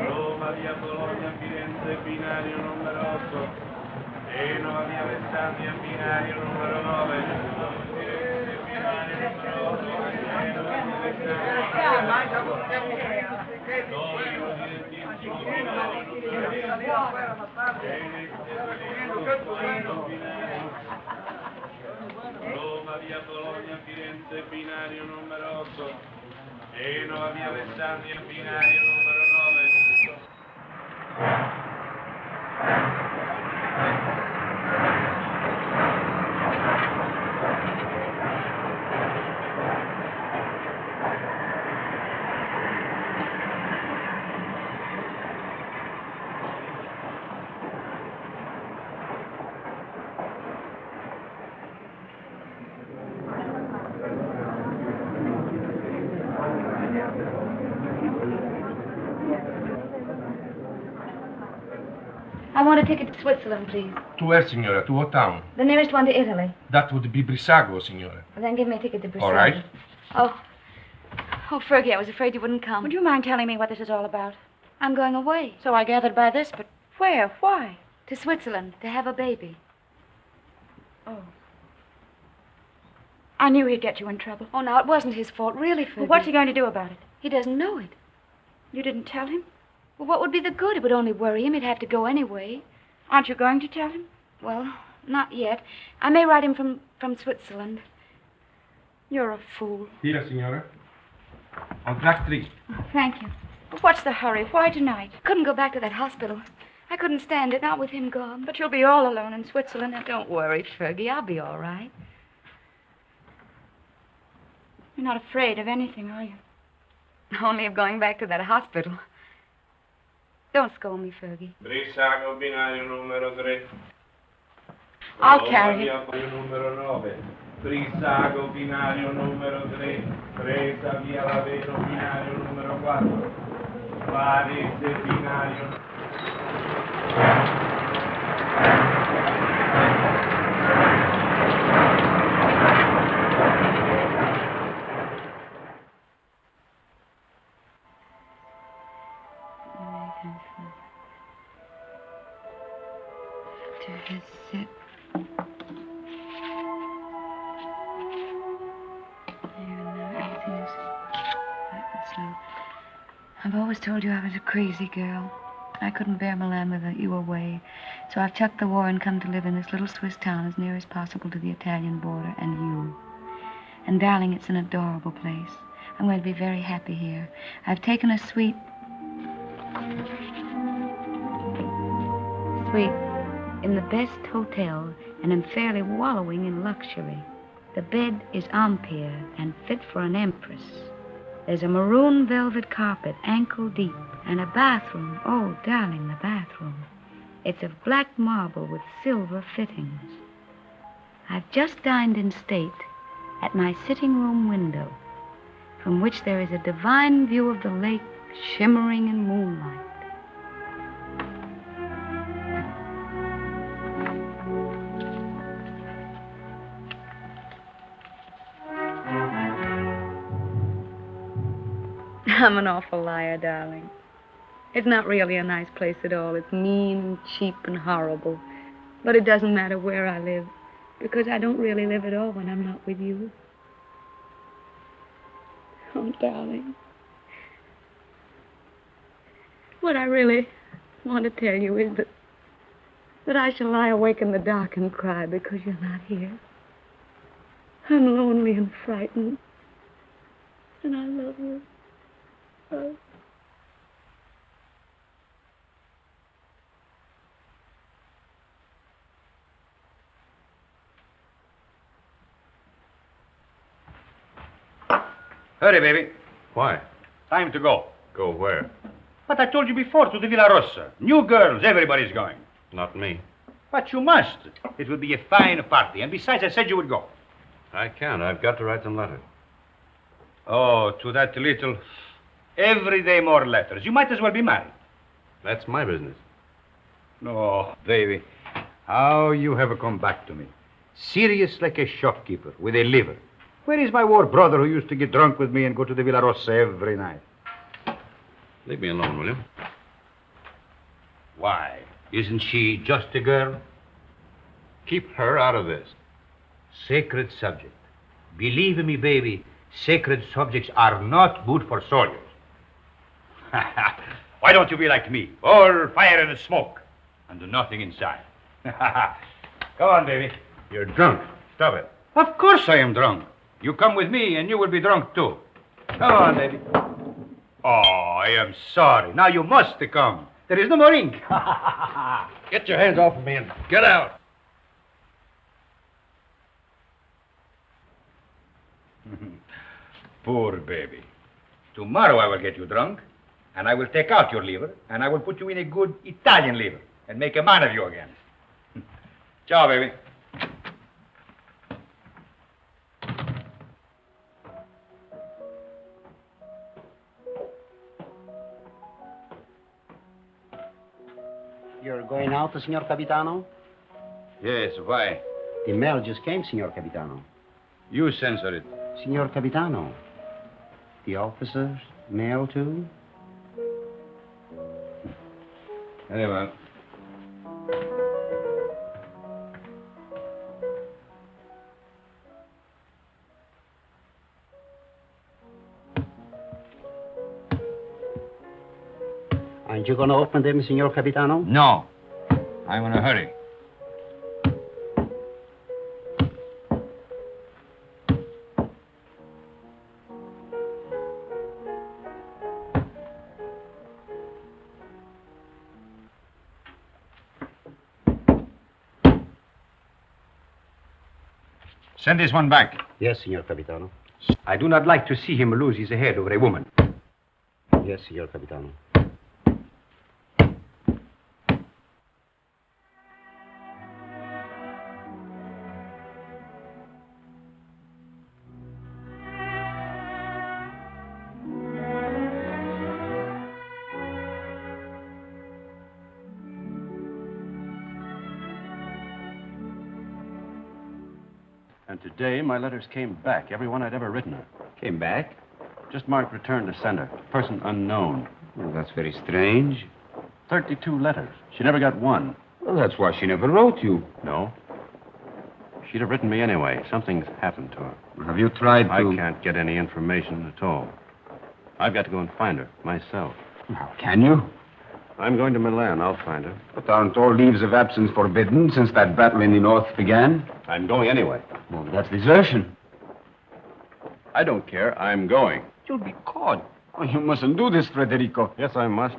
Roma, via Bologna, Firenze, binario numero 8. Genova, via Alessandria, binario numero 9. Firenze, binario numero 8. Genova, Roma, via Bologna, Firenze, binario numero 8. Genova, via Alessandria, binario numero 9. I want a ticket to Switzerland, please. To where, signora? To what town? The nearest one to Italy. That would be Brissago, signora. Well, then give me a ticket to Brazil. All right. Oh, Fergie, I was afraid you wouldn't come. Would you mind telling me what this is all about? I'm going away. So I gathered by this, but where? Why? To Switzerland, to have a baby. Oh. I knew he'd get you in trouble. Oh, now, it wasn't his fault, really, Fergie. Well, what's he going to do about it? He doesn't know it. You didn't tell him? Well, what would be the good? It would only worry him. He'd have to go anyway. Aren't you going to tell him? Well, not yet. I may write him from Switzerland. You're a fool. Here, signora. On track 3. Oh, thank you. But what's the hurry? Why tonight? Couldn't go back to that hospital. I couldn't stand it, not with him gone. But you'll be all alone in Switzerland. And don't worry, Fergie. I'll be all right. You're not afraid of anything, are you? Only of going back to that hospital. Don't scold me, Fergie. Brissago, binario numero 3. I'll carry you. Via numero 9. Brissago, binario numero 3. Presa via Laveno, binario numero 4. Varese, binario. To his set. I've always told you I was a crazy girl. I couldn't bear Milan without you away. So I've chucked the war and come to live in this little Swiss town as near as possible to the Italian border and you. And darling, it's an adorable place. I'm going to be very happy here. I've taken a suite in the best hotel and am fairly wallowing in luxury. The bed is Empire and fit for an empress. There's a maroon velvet carpet, ankle deep, and a bathroom. Oh, darling, the bathroom. It's of black marble with silver fittings. I've just dined in state at my sitting room window, from which there is a divine view of the lake shimmering in moonlight. I'm an awful liar, darling. It's not really a nice place at all. It's mean and cheap and horrible. But it doesn't matter where I live, because I don't really live at all when I'm not with you. Oh, darling. What I really want to tell you is that I shall lie awake in the dark and cry because you're not here. I'm lonely and frightened. And I love you. Oh. Hurry, baby. Why? Time to go. Go where? But I told you before, to the Villa Rossa. New girls, everybody's going. Not me. But you must. It will be a fine party. And besides, I said you would go. I can't. I've got to write some letters. Oh, to that little... Every day more letters. You might as well be married. That's my business. Oh, baby. How you have come back to me. Serious like a shopkeeper with a liver. Where is my war brother who used to get drunk with me and go to the Villa Rossa every night? Leave me alone, will you? Why? Isn't she just a girl? Keep her out of this. Sacred subject. Believe me, baby, sacred subjects are not good for soldiers. Why don't you be like me? All fire and smoke, and nothing inside. Come on, baby. You're drunk. Stop it. Of course I am drunk. You come with me, and you will be drunk, too. Come on, baby. Oh, I am sorry. Now you must come. There is no more ink. Get your hands off of me and get out. Poor baby. Tomorrow I will get you drunk, and I will take out your liver, and I will put you in a good Italian liver, and make a man of you again. Ciao, baby. You're going out, Signor Capitano? Yes, why? The mail just came, Signor Capitano. You censor it. Signor Capitano, the officers' mail too? Very well. Aren't you going to open them, Signor Capitano? No. I'm in a hurry. Send this one back. Yes, Signor Capitano. I do not like to see him lose his head over a woman. Yes, Signor Capitano. And today, my letters came back, every one I'd ever written her. Came back? Just marked return to sender. Person unknown. Well, that's very strange. 32 letters. She never got one. Well, that's why she never wrote you. No. She'd have written me anyway. Something's happened to her. Have you tried to... I can't get any information at all. I've got to go and find her, myself. How can you? I'm going to Milan. I'll find her. But aren't all leaves of absence forbidden since that battle in the north began? I'm going anyway. Well, that's desertion. I don't care. I'm going. You'll be caught. Oh, you mustn't do this, Federico. Yes, I must.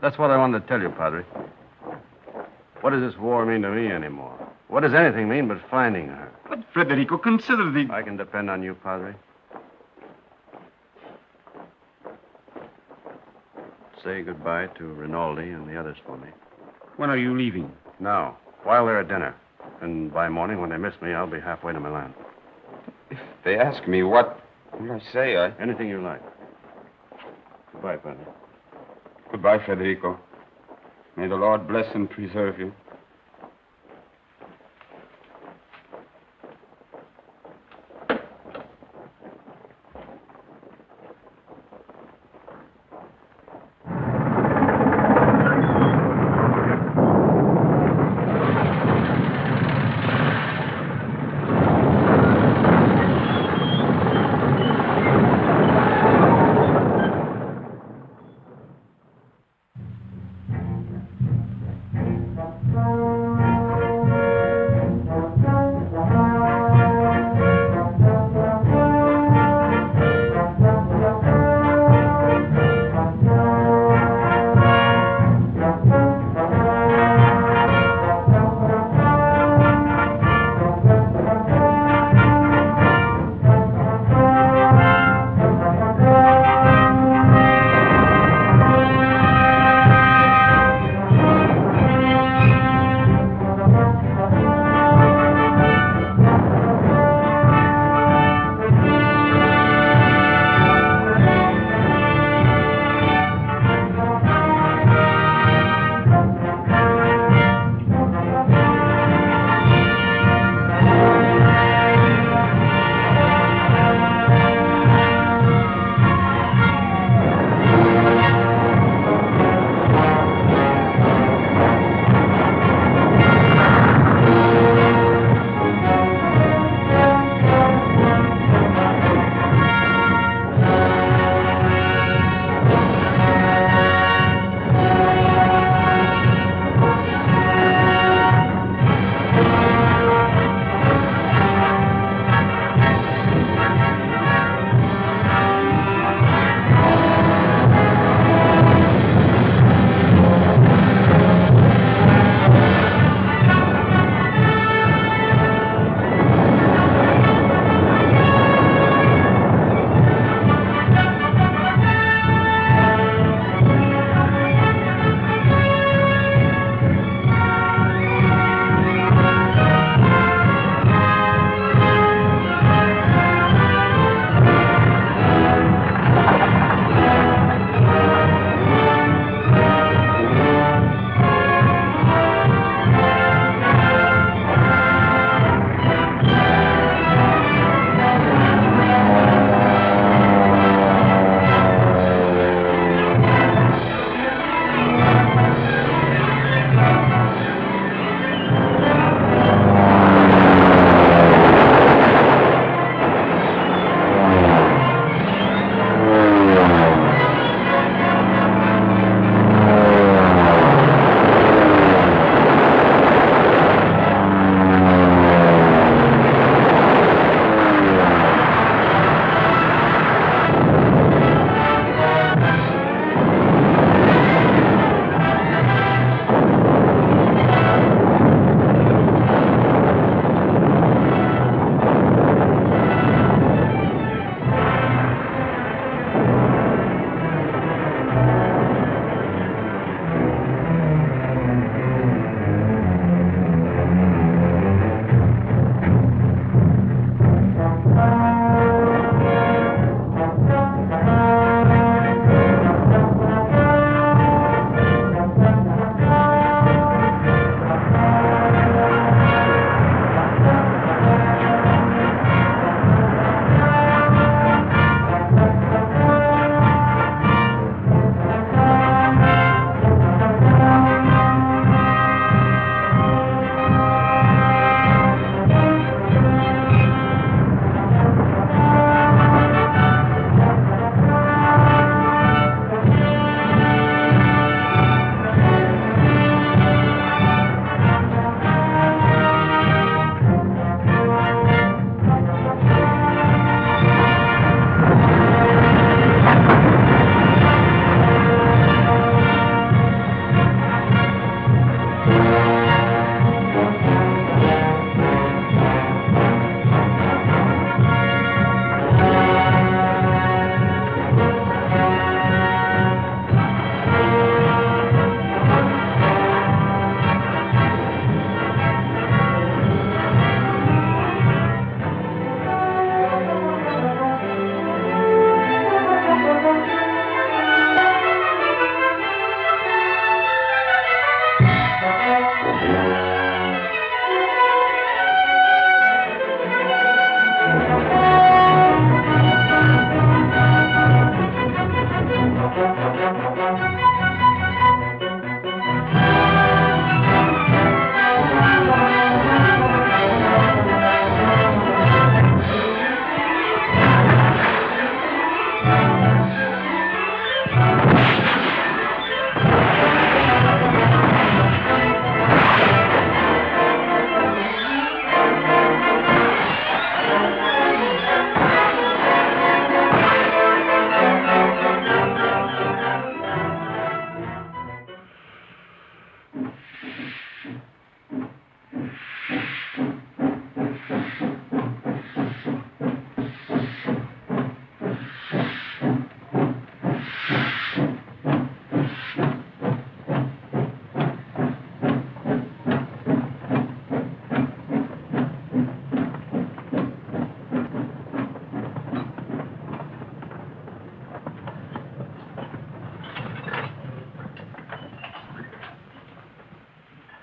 That's what I wanted to tell you, Padre. What does this war mean to me anymore? What does anything mean but finding her? But, Federico, consider the... I can depend on you, Padre. Say goodbye to Rinaldi and the others for me. When are you leaving? Now, while they're at dinner. And by morning, when they miss me, I'll be halfway to Milan. If they ask me what will I say, Anything you like. Goodbye, Padre. Goodbye, Federico. May the Lord bless and preserve you.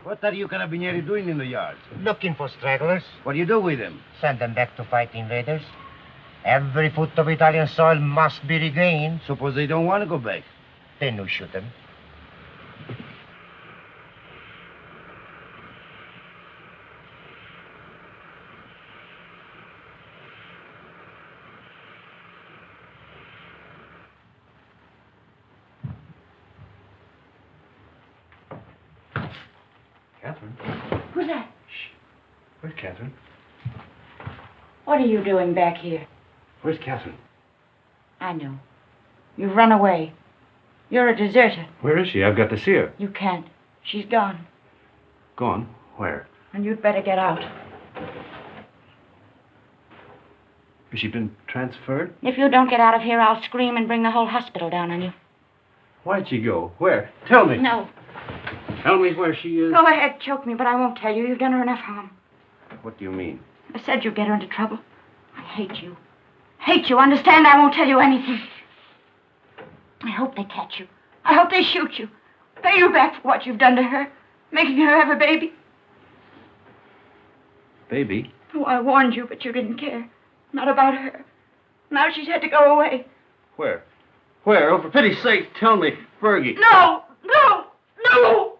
What are you carabinieri doing in the yards? Looking for stragglers. What do you do with them? Send them back to fight invaders. Every foot of Italian soil must be regained. Suppose they don't want to go back. Then you shoot them. Catherine? Who's that? Where's Catherine? What are you doing back here? Where's Catherine? I know. You've run away. You're a deserter. Where is she? I've got to see her. You can't. She's gone. Gone? Where? And you'd better get out. Has she been transferred? If you don't get out of here, I'll scream and bring the whole hospital down on you. Why'd she go? Where? Tell me. No. Tell me where she is. Go ahead, choke me, but I won't tell you. You've done her enough harm. What do you mean? I said you'd get her into trouble. I hate you. Hate you. Understand? I won't tell you anything. I hope they catch you. I hope they shoot you. Pay you back for what you've done to her. Making her have a baby. Baby? Oh, I warned you, but you didn't care. Not about her. Now she's had to go away. Where? Where? Oh, for pity's sake, tell me. Fergie. No! No! No!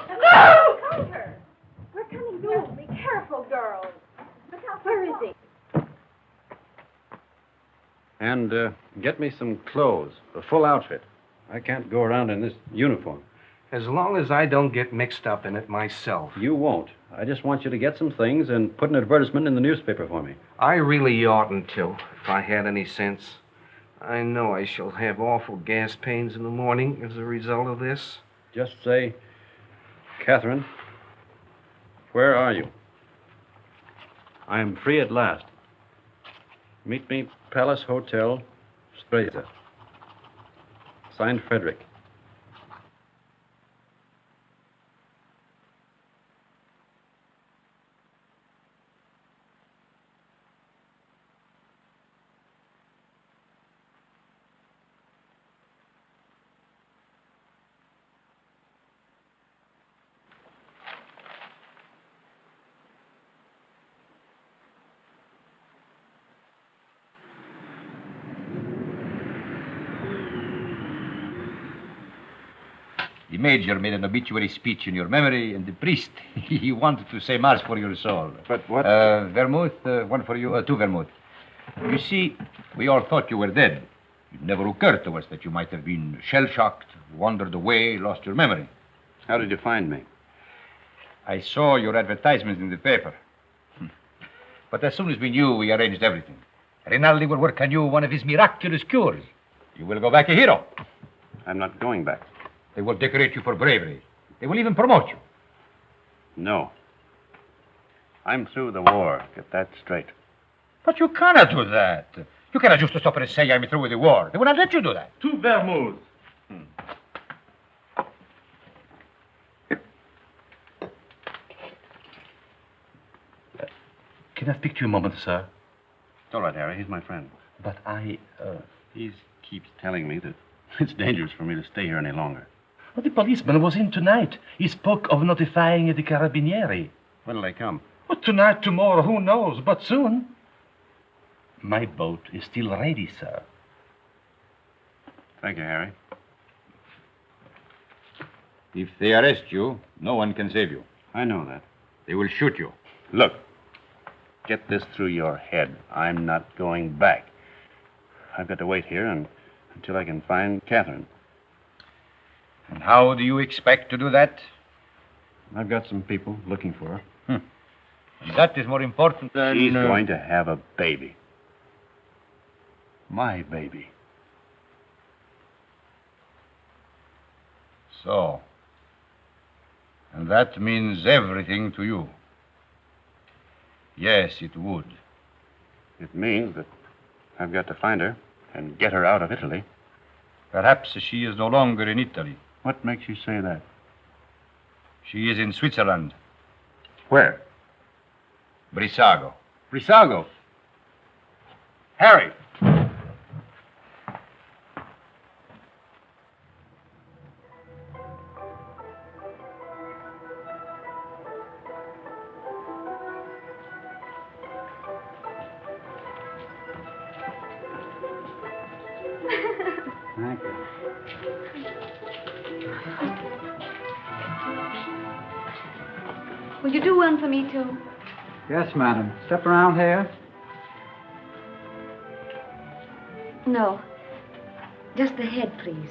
No! We're coming soon. Be careful, girls. Look out, where is he? And get me some clothes, a full outfit. I can't go around in this uniform. As long as I don't get mixed up in it myself. You won't. I just want you to get some things and put an advertisement in the newspaper for me. I really oughtn't to, if I had any sense. I know I shall have awful gas pains in the morning as a result of this. Just say, Catherine, where are you? I am free at last. Meet me, Palace Hotel, Streza. Signed, Frederick. The major made an obituary speech in your memory, and the priest, he wanted to say mass for your soul. But what? Vermouth, one for you, two vermouth. You see, we all thought you were dead. It never occurred to us that you might have been shell-shocked, wandered away, lost your memory. How did you find me? I saw your advertisement in the paper. But as soon as we knew, we arranged everything. Rinaldi will work on you one of his miraculous cures. You will go back a hero. I'm not going back. They will decorate you for bravery. They will even promote you. No. I'm through the war. Get that straight. But you cannot do that. You cannot just stop and say I'm through with the war. They will not let you do that. Two vermouths. Can I speak to you a moment, sir? It's all right, Harry. He's my friend. But he keeps telling me that it's dangerous for me to stay here any longer. But the policeman was in tonight. He spoke of notifying the carabinieri. When'll they come? Well, tonight, tomorrow, who knows, but soon. My boat is still ready, sir. Thank you, Harry. If they arrest you, no one can save you. I know that. They will shoot you. Look, get this through your head. I'm not going back. I've got to wait here until I can find Catherine. And how do you expect to do that? I've got some people looking for her. And that is more important than... She's going to have a baby. My baby. So. And that means everything to you. Yes, it would. It means that I've got to find her and get her out of Italy. Perhaps she is no longer in Italy. What makes you say that? She is in Switzerland. Where? Brissago. Brissago? Harry! Thank you. Will you do one for me, too? Yes, madam. Step around here. No. Just the head, please.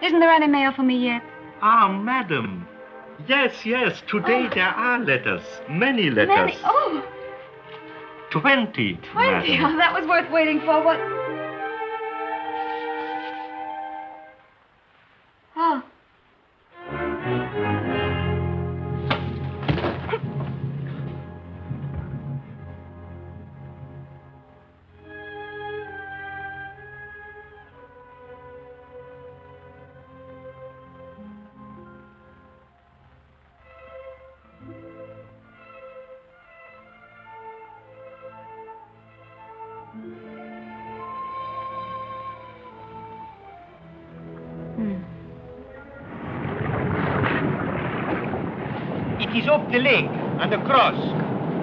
Isn't there any mail for me yet? Ah, madam. Yes, yes. Today there are letters. Many letters. Many? Oh, 20, 20. madam. Oh, that was worth waiting for. What? Oh. It is up the lake and across.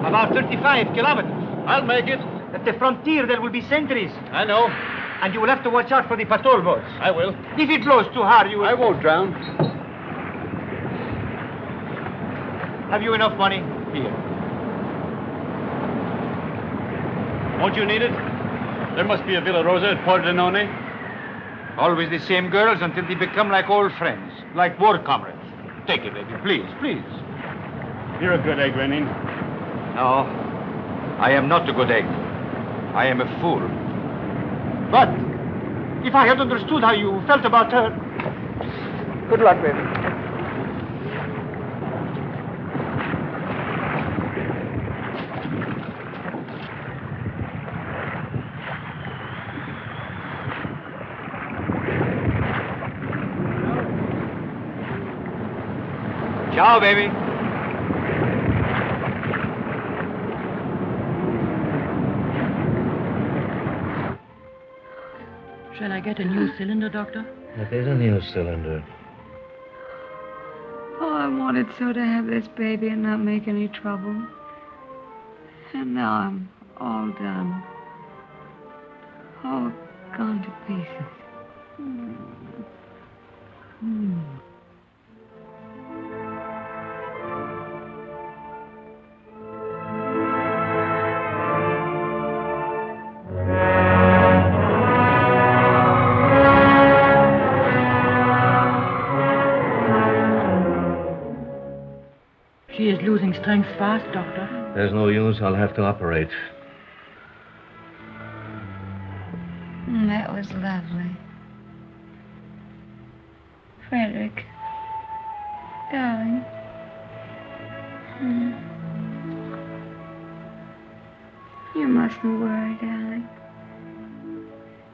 About 35 kilometers. I'll make it. At the frontier, there will be sentries. I know. And you will have to watch out for the patrol boats. I will. If it blows too hard, you will... I won't drown. Have you enough money? Here. Won't you need it? There must be a Villa Rosa at Pordenone. Always the same girls until they become like old friends, like war comrades. Take it, baby, please, please. You're a good egg, Rennie. No, I am not a good egg. I am a fool. But if I had understood how you felt about her... Good luck, baby. Ciao, baby. Shall I get a new cylinder, Doctor? That is a new cylinder. Oh, I wanted so to have this baby and not make any trouble. And now I'm all done. All gone to pieces. She is losing strength fast, Doctor. There's no use. I'll have to operate. That was lovely. Frederick. Darling. You mustn't worry, darling.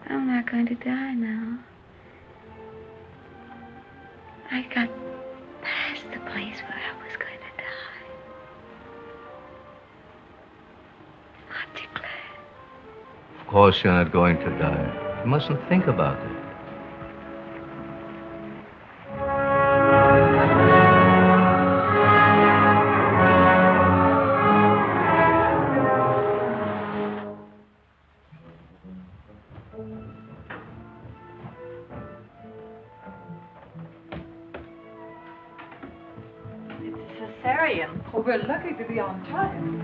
I'm not going to die now. I got past the place where I was going to die. Aren't you glad? Of course you're not going to die. You mustn't think about it. Cesarean. Oh, we're lucky to be on time.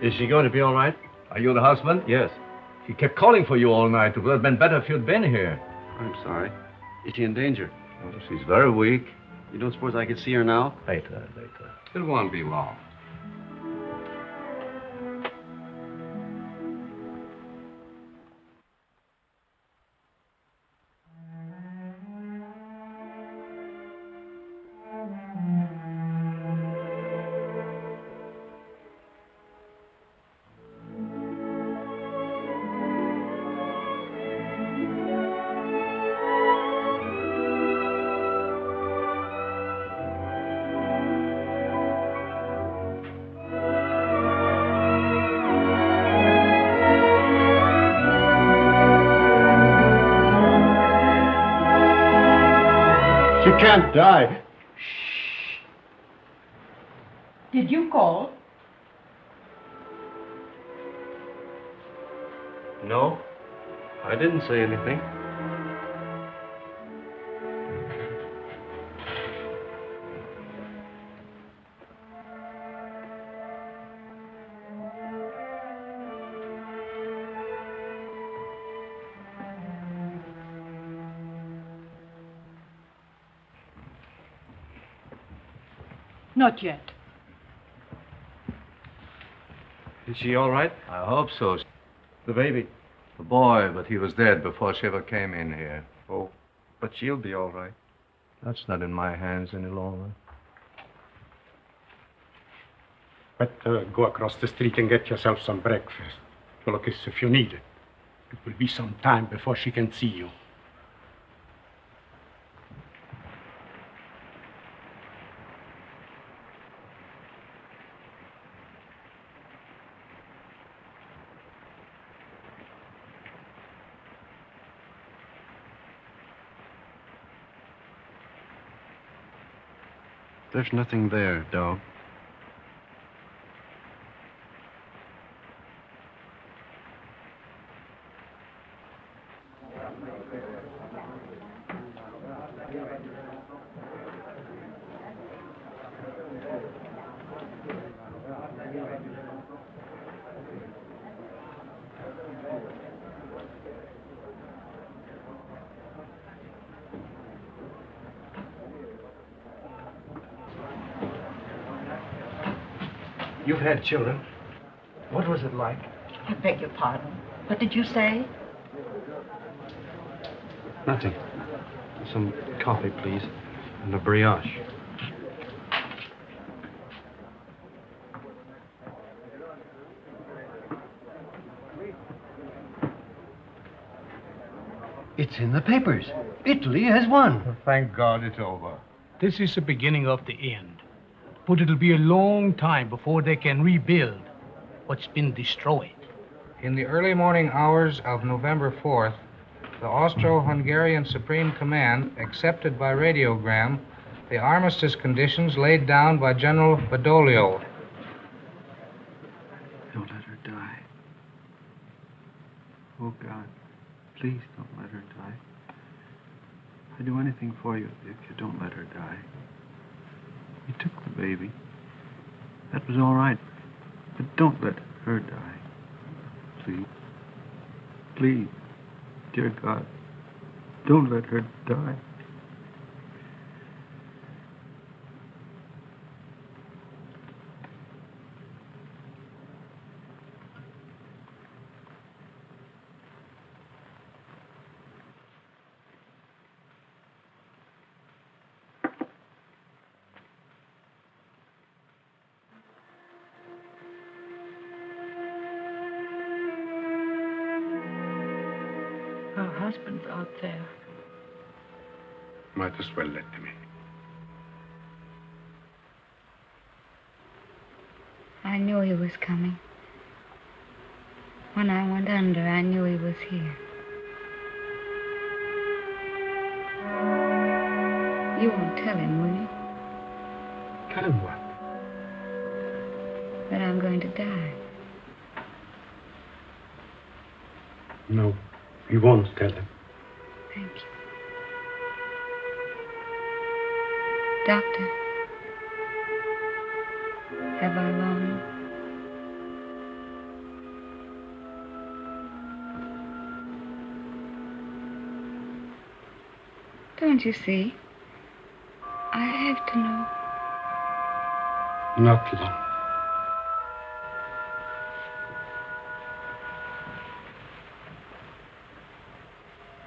Is she going to be all right? Are you the husband? Yes. She kept calling for you all night. It would have been better if you'd been here. I'm sorry. Is she in danger? Well, she's very weak. You don't suppose I could see her now? Later. It won't be long. She can't die. Did you call? No, I didn't say anything. Not yet. Is she all right? I hope so. The baby? The boy, but he was dead before she ever came in here. Oh, but she'll be all right. That's not in my hands any longer. Better go across the street and get yourself some breakfast. You'll kiss if you need it. It will be some time before she can see you. There's nothing there, dog. You've had children. What was it like? I beg your pardon. What did you say? Nothing. Some coffee, please. And a brioche. It's in the papers. Italy has won. Thank God it's over. This is the beginning of the end. But it'll be a long time before they can rebuild what's been destroyed. In the early morning hours of November 4th, the Austro-Hungarian Supreme Command accepted by radiogram the armistice conditions laid down by General Badoglio. Don't let her die. Oh, God, please don't let her die. I'd do anything for you if you don't let her die. You took the baby. That was all right. But don't let her die. Please. Please. Dear God, don't let her die. Her husband's out there. Might as well let him in. I knew he was coming. When I went under, I knew he was here. You won't tell him, will you? Tell him what? That I'm going to die. No, he won't tell him. Thank you. Doctor, have I wrong? Don't you see? I Not long.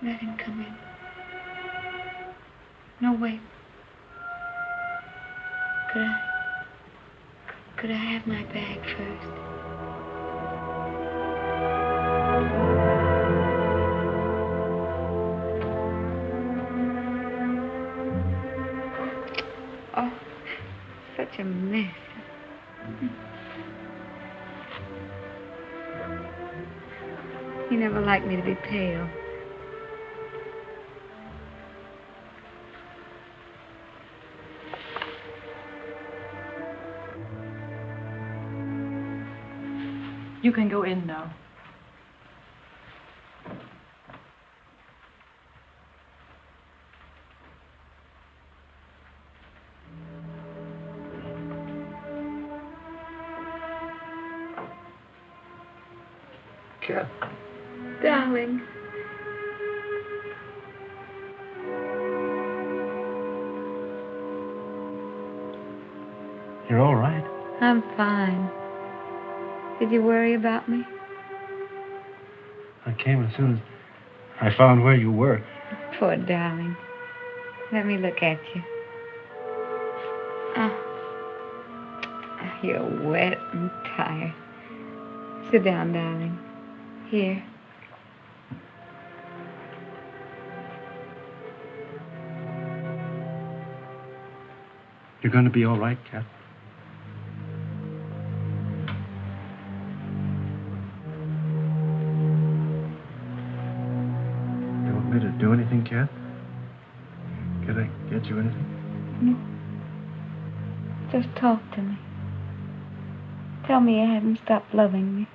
Let him come in. No, wait. Could I have my bag first? Oh, such a mess. He never liked me to be pale. You can go in now. Cat. Darling. You're all right. I'm fine. Did you worry about me? I came as soon as I found where you were. Poor darling. Let me look at you. Oh. You're wet and tired. Sit down, darling. Here. You're going to be all right, Cat? You want me to do anything, Cat? Can I get you anything? No. Just talk to me. Tell me you haven't stopped loving me.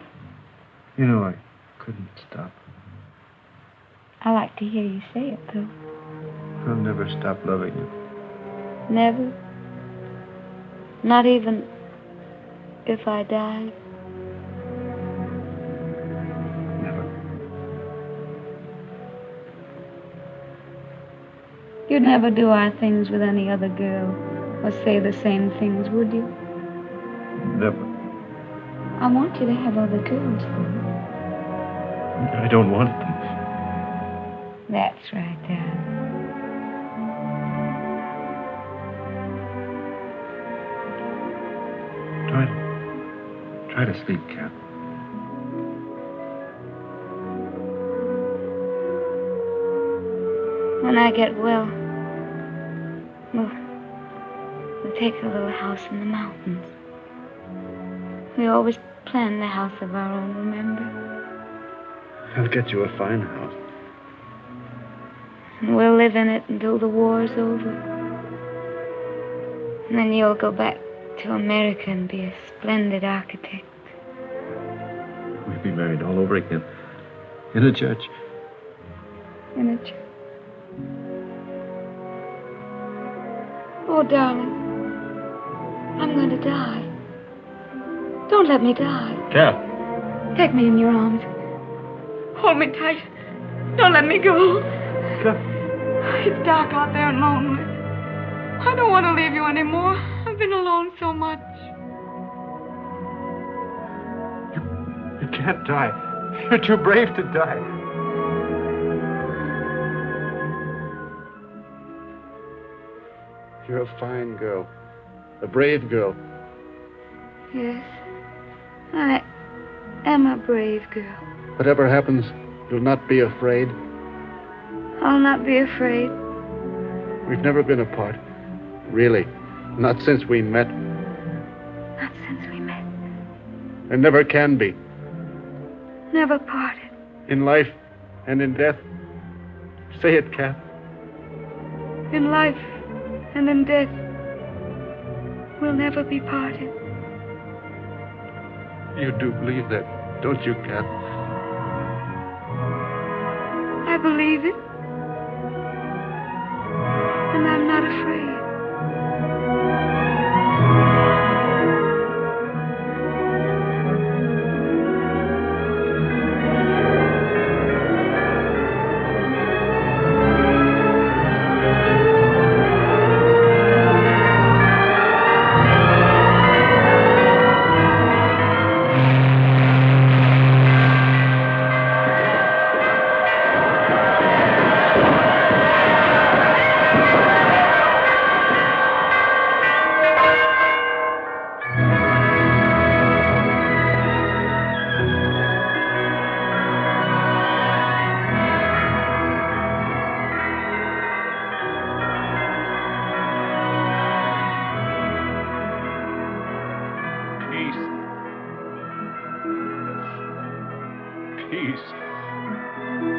You know I couldn't stop. I like to hear you say it, though. I'll never stop loving you. Never? Not even if I died? Never. You'd never do our things with any other girl or say the same things, would you? Never. I want you to have other girls, though. I don't want them. That's right, Dad. Try to sleep, Cat. When I get well, we'll take a little house in the mountains. We always planned the house of our own, remember? I'll get you a fine house. And we'll live in it until the war's over. And then you'll go back to America and be a splendid architect. We'll be married all over again. In a church. In a church. Oh, darling. I'm going to die. Don't let me die. Cat. Take me in your arms. Hold me tight. Don't let me go. Cat. It's dark out there and lonely. I don't want to leave you anymore. I've been alone so much. You can't die. You're too brave to die. You're a fine girl. A brave girl. Yes. I am a brave girl. Whatever happens, you'll not be afraid. I'll not be afraid. We've never been apart. Really. Not since we met. Not since we met. And never can be. Never parted. In life and in death. Say it, Cat. In life and in death, we'll never be parted. You do believe that, don't you, Cat? I believe it. And I'm not afraid. peace.